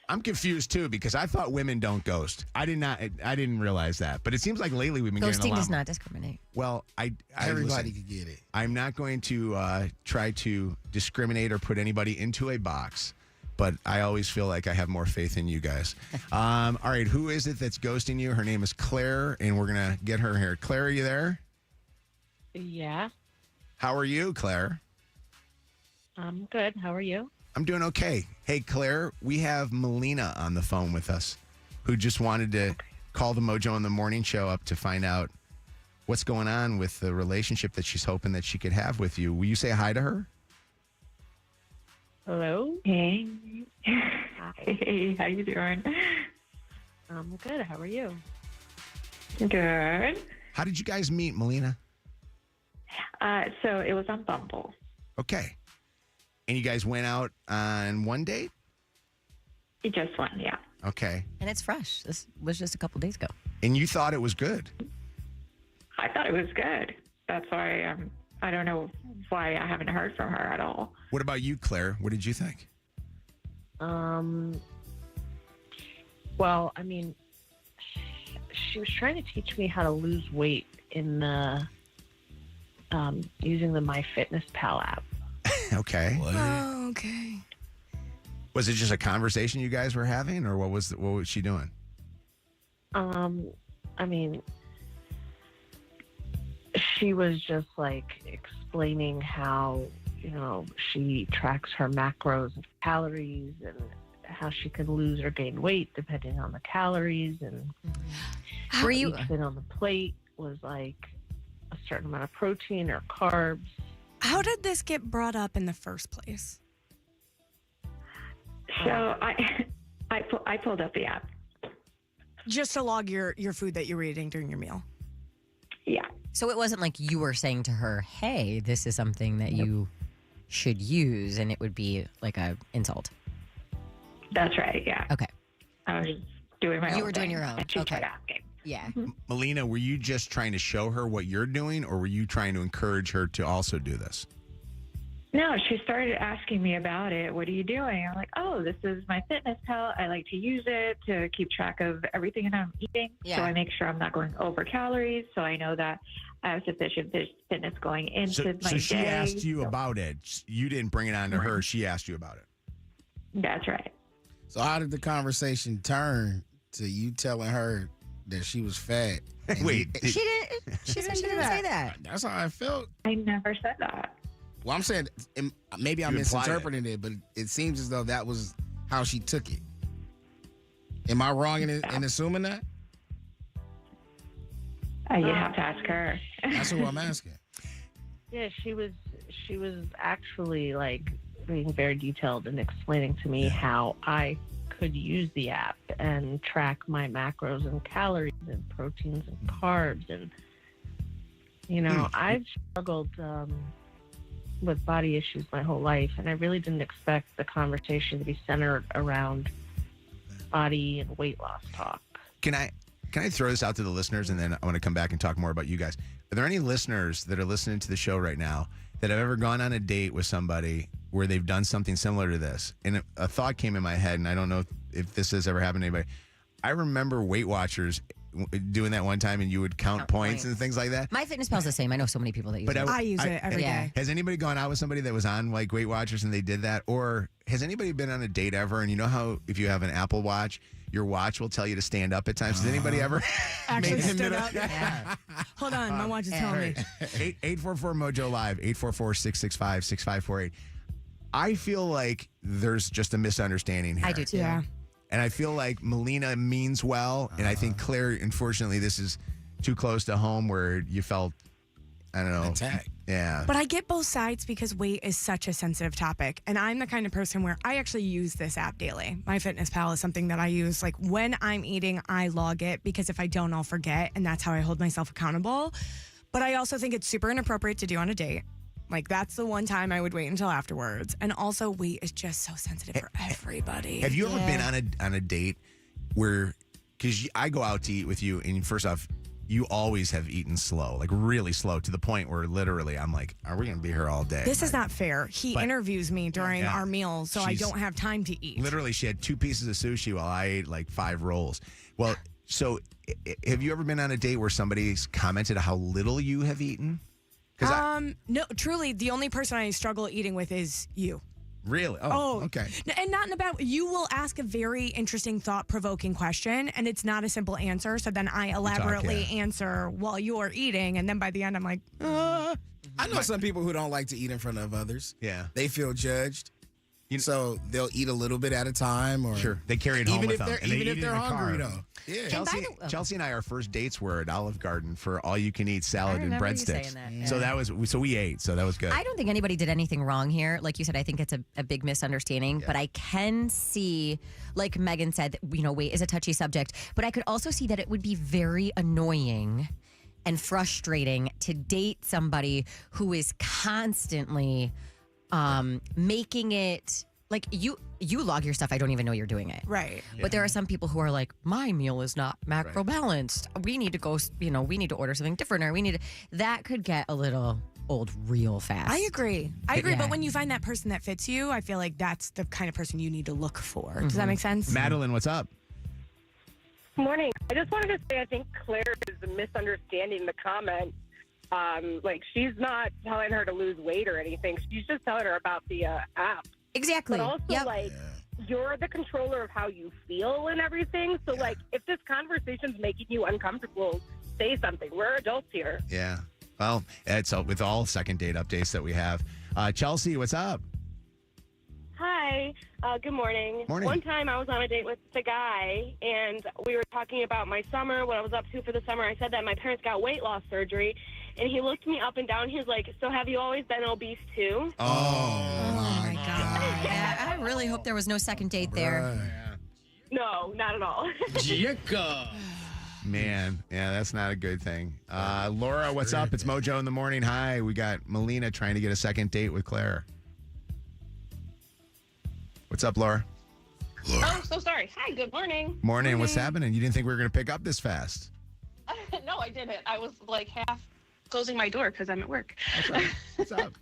I'm confused too because I thought women don't ghost. I didn't realize that. But it seems like lately we've been getting a Ghosting lot. does not discriminate. Well, Everybody listen, could get it. I'm not going to try to discriminate or put anybody into a box, but I always feel like I have more faith in you guys. All right, who is it that's ghosting you? Her name is Claire, and we're going to get her here. Claire, are you there? Yeah, How are you, Claire? I'm good. How are you? I'm doing okay. Hey, Claire, we have Melina on the phone with us who just wanted to call the Mojo in the Morning show up to find out what's going on with the relationship that she's hoping that she could have with you. Will you say hi to her? Hello. Hey. Hey, how you doing? I'm good. How are you? Good. How did you guys meet, Melina? So it was on Bumble. Okay. And you guys went out on one date? It just one, yeah. Okay. And it's fresh. This was just a couple days ago. And you thought it was good? I thought it was good. That's why I don't know why I haven't heard from her at all. What about you, Claire? What did you think? Well, I mean, she was trying to teach me how to lose weight in the using the MyFitnessPal app. Okay. Oh, okay. Was it just a conversation you guys were having, or what was she doing? I mean, she was just like explaining how, she tracks her macros and calories and how she can lose or gain weight depending on the calories, and Were you each thing on the plate was like a certain amount of protein or carbs. How did this get brought up in the first place? So I pulled up the app. Just to log your food that you were eating during your meal. Yeah. So it wasn't like you were saying to her, hey, this is something that you should use, and it would be like a insult. That's right, yeah. Okay. I was doing my own You were doing thing, your own. and she Okay. started asking. Yeah. Melina, were you just trying to show her what you're doing, or were you trying to encourage her to also do this? No, she started asking me about it. What are you doing? I'm like, oh, this is my fitness pal. I like to use it to keep track of everything that I'm eating. Yeah. So I make sure I'm not going over calories. So I know that I have sufficient fitness going into my So she day. asked you about it. You didn't bring it on to her. She asked you about it. That's right. So how did the conversation turn to you telling her that she was fat? And Wait, She didn't say that. That's how I felt. I never said that. Well, I'm saying maybe I'm You implied misinterpreting it, but it seems as though that was how she took it. Am I wrong in assuming that? You have to ask her. That's who I'm asking. Yeah, she was actually like being very detailed and explaining to me how I could use the app and track my macros and calories and proteins and carbs. And, I've struggled with body issues my whole life, and I really didn't expect the conversation to be centered around body and weight loss talk. Can I throw this out to the listeners, and then I want to come back and talk more about you guys. Are there any listeners that are listening to the show right now that have ever gone on a date with somebody where they've done something similar to this? And a thought came in my head, and I don't know if this has ever happened to anybody. I remember Weight Watchers doing that one time, and you would count points and things like that. My Fitness Pal's the same. I know so many people that use it. I use it every day. Has anybody gone out with somebody that was on like Weight Watchers and they did that? Or has anybody been on a date ever? And you know how if you have an Apple Watch, your watch will tell you to stand up at times. Has anybody ever Actually stood up? Hold on, my watch is telling me. 844 Mojo Live, 844-665-6548. I feel like there's just a misunderstanding here. I do too. Yeah. And I feel like Melina means well. And I think Claire, unfortunately, this is too close to home where you felt, I don't know. Attack. Yeah. But I get both sides because weight is such a sensitive topic. And I'm the kind of person where I actually use this app daily. My Fitness Pal is something that I use. Like when I'm eating, I log it because if I don't, I'll forget. And that's how I hold myself accountable. But I also think it's super inappropriate to do on a date. Like that's the one time I would wait until afterwards. And also weight is just so sensitive for everybody. Have you ever been on a date where, because I go out to eat with you, and first off, you always have eaten slow, like really slow, to the point where literally I'm like, are we going to be here all day? This is not fair. He interviews me during our meals, so I don't have time to eat. Literally, she had 2 pieces of sushi while I ate like 5 rolls. Well, so have you ever been on a date where somebody's commented how little you have eaten? No, truly, the only person I struggle eating with is you. Really? Oh, okay. And not in a bad way. You will ask a very interesting, thought-provoking question, and it's not a simple answer. So then I elaborately answer while you're eating, and then by the end, I'm like, I know some people who don't like to eat in front of others. Yeah. They feel judged. So they'll eat a little bit at a time, or they carry it home with them. Even if they're hungry, though. Yeah. Chelsea and I, our first dates were at Olive Garden for all-you-can-eat salad and breadsticks. So we ate. So that was good. I don't think anybody did anything wrong here. Like you said, I think it's a big misunderstanding. But I can see, like Megan said, that, weight is a touchy subject. But I could also see that it would be very annoying and frustrating to date somebody who is constantly making it like you log your stuff. I don't even know you're doing it. Right. But there are some people who are like, my meal is not macro balanced. We need to go, we need to order something different, or that could get a little old real fast. I agree. But when you find that person that fits you, I feel like that's the kind of person you need to look for. Does that make sense? Madeline, what's up? Morning. I just wanted to say I think Claire is misunderstanding the comment. Like she's not telling her to lose weight or anything. She's just telling her about the app. Exactly. But also, like, you're the controller of how you feel and everything. So, like, if this conversation's making you uncomfortable, say something. We're adults here. Yeah. Well, it's with all second date updates that we have. Chelsea, what's up? Hi. Good morning. Morning. One time I was on a date with the guy, and we were talking about my summer, what I was up to for the summer. I said that my parents got weight loss surgery, and he looked me up and down. He was like, so have you always been obese too? Oh my God. Yeah, I really hope there was no second date there. No, not at all. Man, yeah, that's not a good thing. Laura, what's up? It's Mojo in the morning. Hi, we got Melina trying to get a second date with Claire. What's up, Laura? Oh, so sorry. Hi, good morning. Morning. What's happening? You didn't think we were going to pick up this fast? No, I didn't. I was like half closing my door because I'm at work. What's up?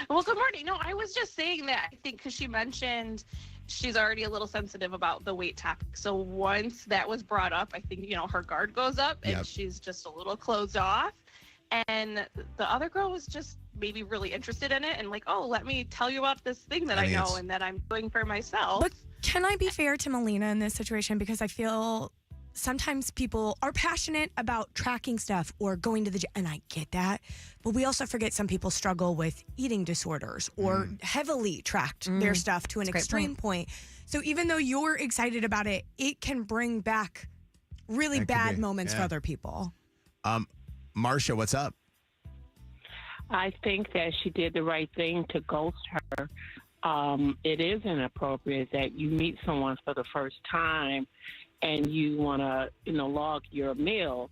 Well, good morning. No, I was just saying that I think because she mentioned she's already a little sensitive about the weight topic. So once that was brought up, I think, her guard goes up and she's just a little closed off. And the other girl was just maybe really interested in it and like, oh, let me tell you about this thing that I know and that I'm doing for myself. But can I be fair to Melina in this situation? Because I feel sometimes people are passionate about tracking stuff or going to the gym, and I get that. But we also forget some people struggle with eating disorders or heavily tracked their stuff to an extreme point. So even though you're excited about it, it can bring back really bad moments for other people. Marcia, what's up? I think that she did the right thing to ghost her it is inappropriate that you meet someone for the first time and you want to, log your meal.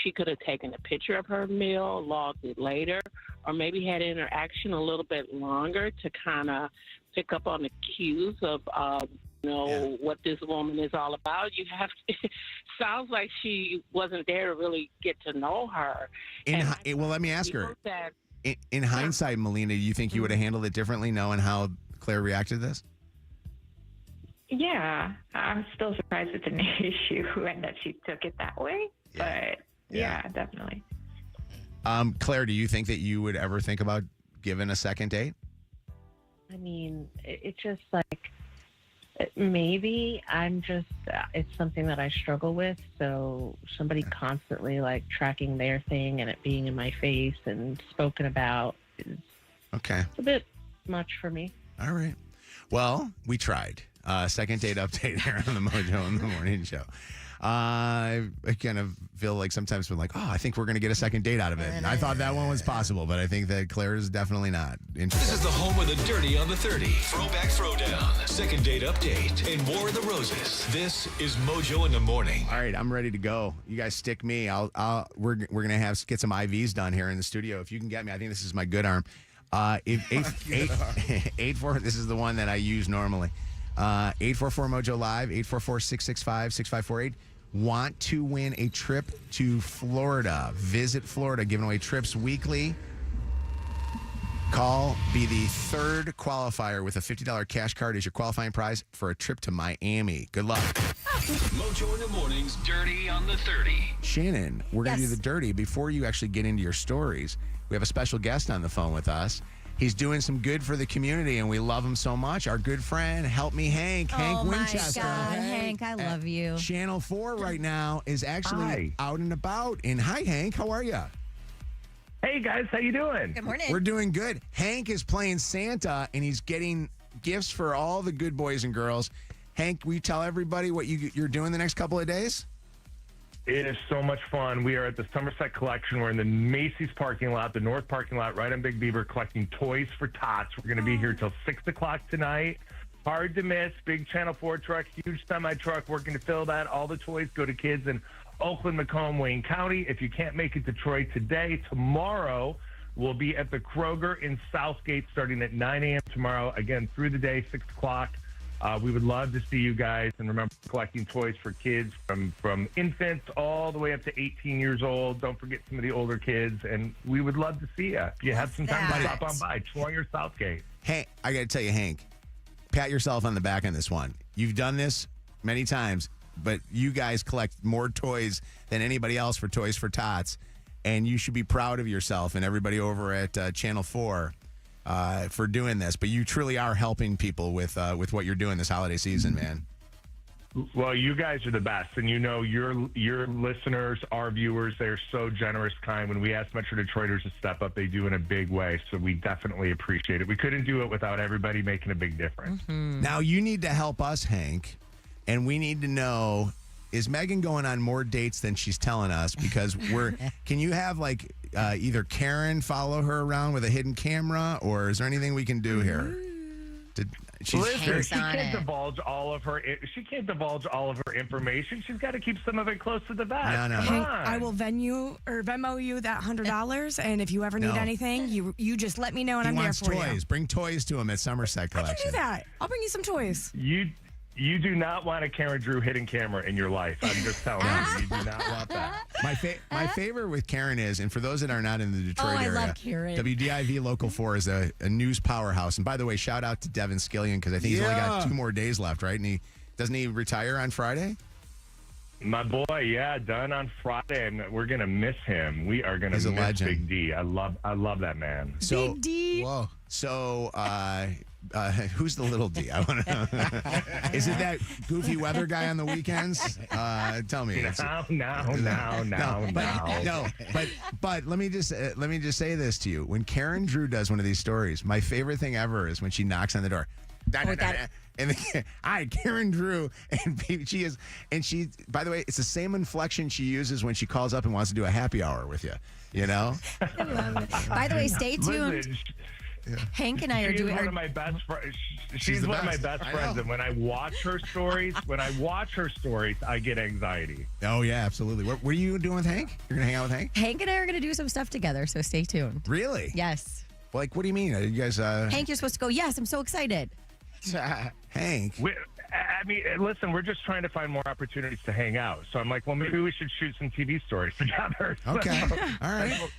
She could have taken a picture of her meal, logged it later, or maybe had interaction a little bit longer to kind of pick up on the cues of, what this woman is all about. You have to, sounds like she wasn't there to really get to know her. Well, let me ask her. That, In hindsight, Melina, do you think you would have handled it differently knowing how Claire reacted to this? Yeah, I'm still surprised it's an issue and that she took it that way. But yeah, definitely. Claire, do you think that you would ever think about giving a second date? I mean, it's just like maybe I'm just, it's something that I struggle with. So somebody constantly like tracking their thing and it being in my face and spoken about is a bit much for me. All right. Well, we tried. Second date update here on the Mojo in the Morning Show. I kind of feel like sometimes we're like, I think we're going to get a second date out of it. And I thought that one was possible, but I think that Claire is definitely not. This is the home of the Dirty on the 30, Throwback Throwdown, second date update, and War of the Roses. This is Mojo in the Morning. All right, I'm ready to go. You guys stick me. We're going to get some IVs done here in the studio. If you can get me, I think this is my good arm. 844, this is the one that I use normally. 844 Mojo Live, 844-665-6548. Want to win a trip to Florida? Visit Florida, giving away trips weekly. Call, be the third qualifier with a $50 cash card as your qualifying prize for a trip to Miami. Good luck. Mojo in the Morning's Dirty on the 30. Shannon, we're going to do the dirty. Before you actually get into your stories, we have a special guest on the phone with us. He's doing some good for the community, and we love him so much. Our good friend, Help Me Hank, Hank Winchester. Oh, my God, Hank, I love you. Channel 4 right now is actually out and about. And hi, Hank. How are you? Hey, guys. How you doing? Good morning. We're doing good. Hank is playing Santa, and he's getting gifts for all the good boys and girls. Hank, will you tell everybody what you're doing the next couple of days? It is so much fun. We are at the Somerset Collection. We're in the Macy's parking lot, the North parking lot, right on Big Beaver, collecting toys for tots. We're going to be here till 6 o'clock tonight. Hard to miss. Big Channel 4 truck, huge semi truck, working to fill that. All the toys go to kids in Oakland, Macomb, Wayne County. If you can't make it to Troy today, tomorrow we'll be at the Kroger in Southgate starting at 9 a.m. tomorrow. Again, through the day, 6 o'clock. We would love to see you guys, and remember, collecting toys for kids from infants all the way up to 18 years old. Don't forget some of the older kids, and we would love to see you. If you have some time to stop on by, Troy or Southgate. Hey, I got to tell you, Hank, pat yourself on the back on this one. You've done this many times, but you guys collect more toys than anybody else for Toys for Tots, and you should be proud of yourself and everybody over at Channel 4. For doing this, but you truly are helping people with what you're doing this holiday season, man. Well, you guys are the best, and your listeners, our viewers, they're so generous, kind. When we ask Metro Detroiters to step up, they do in a big way, so we definitely appreciate it. We couldn't do it without everybody making a big difference. Mm-hmm. Now, you need to help us, Hank, and we need to know, is Megan going on more dates than she's telling us? Because can you have either Karen follow her around with a hidden camera, or is there anything we can do here? She can't divulge all of her. She can't divulge all of her information. She's got to keep some of it close to the vest. No. Hank, I will Venmo you that $100, and if you ever need anything, you just let me know, and I'm there for you. Toys. Bring toys to him at Somerset Collection. I can do that. I'll bring you some toys. You do not want a Karen Drew hidden camera in your life. I'm just telling you. You do not want that. My favorite with Karen is, and for those that are not in the Detroit area, love Karen. WDIV Local 4 is a news powerhouse. And by the way, shout out to Devin Skillion, because I think he's only got 2 more days left, right? And doesn't he retire on Friday? My boy, done on Friday, and we're gonna miss him. We are gonna miss Big D. I love that man. So, Big D. Whoa. So, who's the little D? I want to. Is it that goofy weather guy on the weekends? Tell me. No. But let me just say this to you. When Karen Drew does one of these stories, my favorite thing ever is when she knocks on the door. And hi, Karen Drew, and she. By the way, it's the same inflection she uses when she calls up and wants to do a happy hour with you. You know. I love it. By the way, stay tuned. Hank and I are She's doing. one of my best friends. She's She's the one of my best. best I friends, know. and when I watch her stories, I get anxiety. Oh yeah, absolutely. What are you doing with Hank? You're gonna hang out with Hank? Hank and I are going to do some stuff together, so stay tuned. Really? Yes. Like, what do you mean? Are you guys? Hank, you're supposed to go. Yes, I'm so excited. Hank. I mean, listen, we're just trying to find more opportunities to hang out. So I'm like, well, maybe we should shoot some TV stories together. Okay. All right.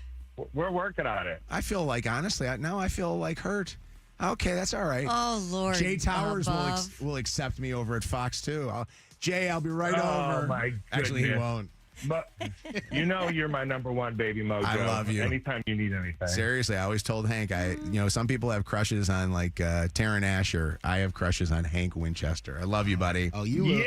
We're working on it. I feel like, honestly, now I feel like hurt. Okay, that's all right. Oh, Lord. Jay Towers above. will accept me over at Fox, too. Jay, I'll be right Oh, over. my Actually, he goodness. won't. But you're my number one, baby Mojo. I love you. Anytime you need anything. Seriously, I always told Hank, some people have crushes on like Taryn Asher. I have crushes on Hank Winchester. I love you, buddy. Oh, you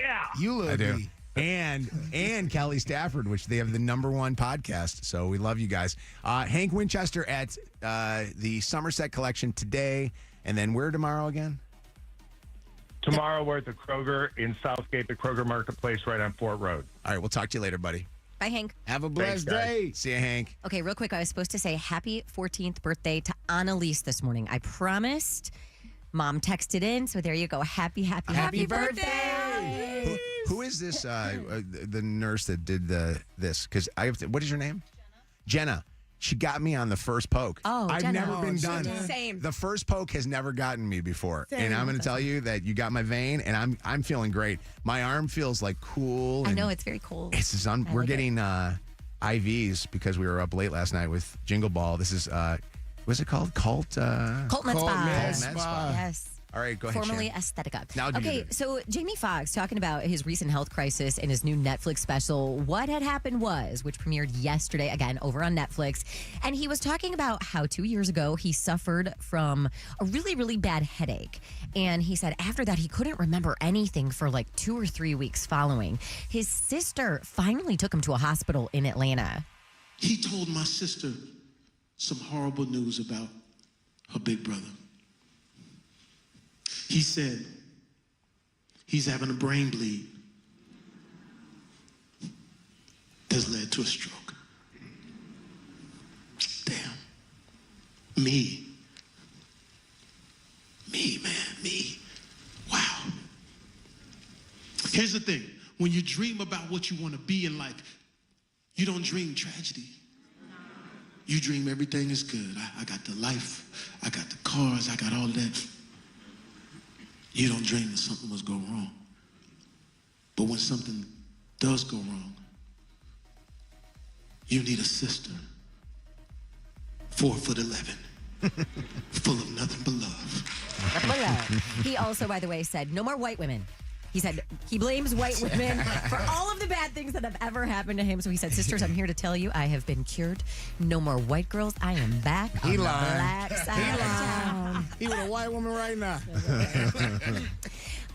I do. And Kelly Stafford, which they have the #1 podcast. So we love you guys. Hank Winchester at the Somerset Collection today, and then where tomorrow again? Tomorrow we're at the Kroger in Southgate, the Kroger Marketplace right on Fort Road. All right, we'll talk to you later, buddy. Bye, Hank. Have a Thanks, blessed guys. day. See you, Hank. Okay, real quick, I was supposed to say happy 14th birthday to Annalise this morning. I promised. Mom texted in, so there you go. Happy birthday. Who is this? The nurse that did this? Because what is your name? Jenna. She got me on the first poke. Oh, I've Jenna. never been done. Same. The first poke has never gotten me before, Same. and I'm going to tell you that you got my vein, and I'm feeling great. My arm feels like cool. I and know, it's very cold. We're getting IVs because we were up late last night with Jingle Ball. This is what's it called? Cult Med Spa. Yes. All right, go ahead. Formerly Shan. Aesthetica. Now do okay, you. so Jamie Foxx talking about his recent health crisis and his new Netflix special, What Had Happened Was, which premiered yesterday, again, over on Netflix. And he was talking about how 2 years ago he suffered from a really, really bad headache. And he said after that he couldn't remember anything for like 2 or 3 weeks following. His sister finally took him to a hospital in Atlanta. He told my sister some horrible news about her big brother. He said he's having a brain bleed that's led to a stroke. Damn. Me, man, me. Wow. Here's the thing. When you dream about what you want to be in life, you don't dream tragedy. You dream everything is good. I got the life. I got the cars. I got all that. You don't dream that something must go wrong. But when something does go wrong, you need a sister, 4'11", full of nothing but love. He also, by the way, said no more white women. He said he blames white women for all of the bad things that have ever happened to him. So he said, sisters, I'm here to tell you I have been cured. No more white girls. I am back on the black side of town. He with a white woman right now.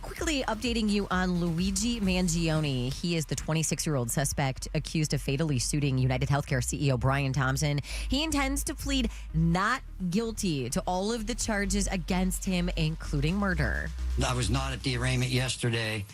Quickly updating you on Luigi Mangione. He is the 26-year-old suspect accused of fatally shooting United Healthcare CEO Brian Thompson. He intends to plead not guilty to all of the charges against him, including murder. I was not at the arraignment yesterday.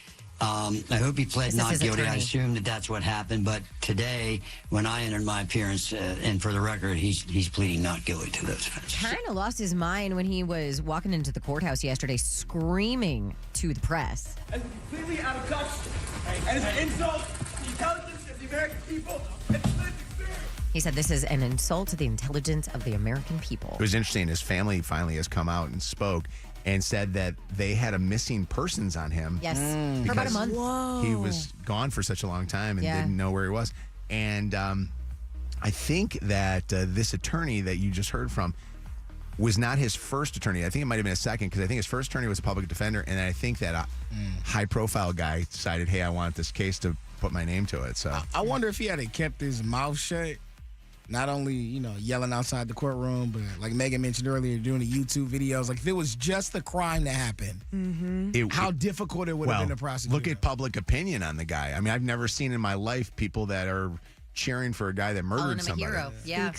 I hope he pled not guilty. I assume that that's what happened. But today, when I entered my appearance, and for the record, he's pleading not guilty to those offenses. Kind of lost his mind when he was walking into the courthouse yesterday screaming to the press. And completely out of touch. And it's an insult to the intelligence of the American people. He said this is an insult to the intelligence of the American people. It was interesting. His family finally has come out and spoke and said that they had a missing persons on him. Yes, for about a month. Whoa. He was gone for such a long time and didn't know where he was. And I think that this attorney that you just heard from was not his first attorney. I think it might have been a second, because I think his first attorney was a public defender, and I think that high-profile guy decided, hey, I want this case to put my name to it. So I wonder if he had kept his mouth shut. Not only, yelling outside the courtroom, but like Megan mentioned earlier, doing the YouTube videos. Like, if it was just the crime that happened, how difficult it would have been to prosecute. Look at public opinion on the guy. I mean, I've never seen in my life people that are cheering for a guy that murdered somebody. A hero. Yeah.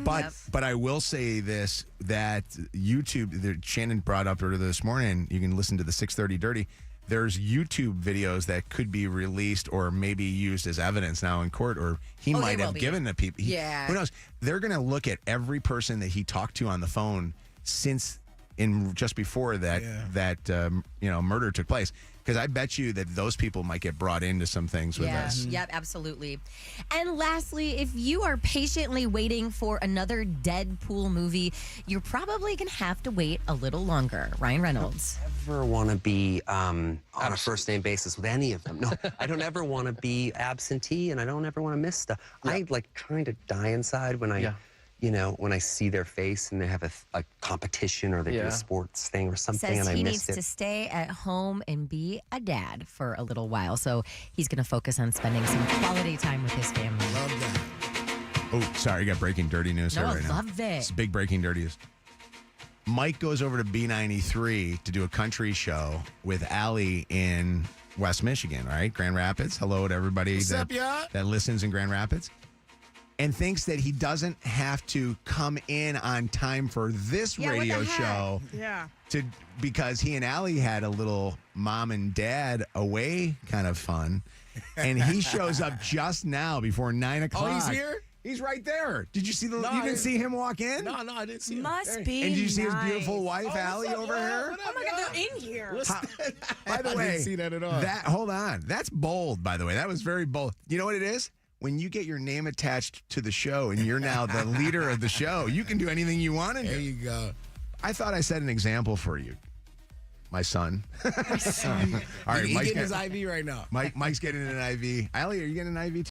But I will say this, that YouTube, Shannon brought up earlier this morning, you can listen to the 630 Dirty. There's YouTube videos that could be released or maybe used as evidence now in court, or he might have given to people. Who knows? They're going to look at every person that he talked to on the phone since just before that murder took place. Because I bet you that those people might get brought into some things with us. Yep, absolutely. And lastly, if you are patiently waiting for another Deadpool movie, you're probably going to have to wait a little longer. Ryan Reynolds. Never want to be on a first name basis with any of them. No, I don't ever want to be absentee, and I don't ever want to miss stuff. I like kind of die inside when I. When I see their face and they have a competition or they do a sports thing or something, Says and I he missed needs to stay at home and be a dad for a little while. So he's going to focus on spending some quality time with his family. Love that. Oh, sorry, I got breaking dirty news here right now. Love it. It's big breaking dirty news. Mike goes over to B93 to do a country show with Allie in West Michigan, right? Grand Rapids. Hello to everybody that listens in Grand Rapids. And thinks that he doesn't have to come in on time for this radio show. Yeah. Because he and Allie had a little mom and dad away kind of fun. And he shows up just now before 9 o'clock. Oh, he's here? He's right there. Did you see you didn't see him walk in? No, I didn't see him. Must be. And did you see his nice. beautiful wife, Allie, over here? Oh my God, they're in here. By the way, I didn't see that at all. Hold on. That's bold, by the way. That was very bold. You know what it is? When you get your name attached to the show and you're now the leader of the show, you can do anything you want to do. There you go. I thought I set an example for you, my son. My son. All right, He's Mike's getting his IV right now. Mike's getting an IV. Allie, are you getting an IV too?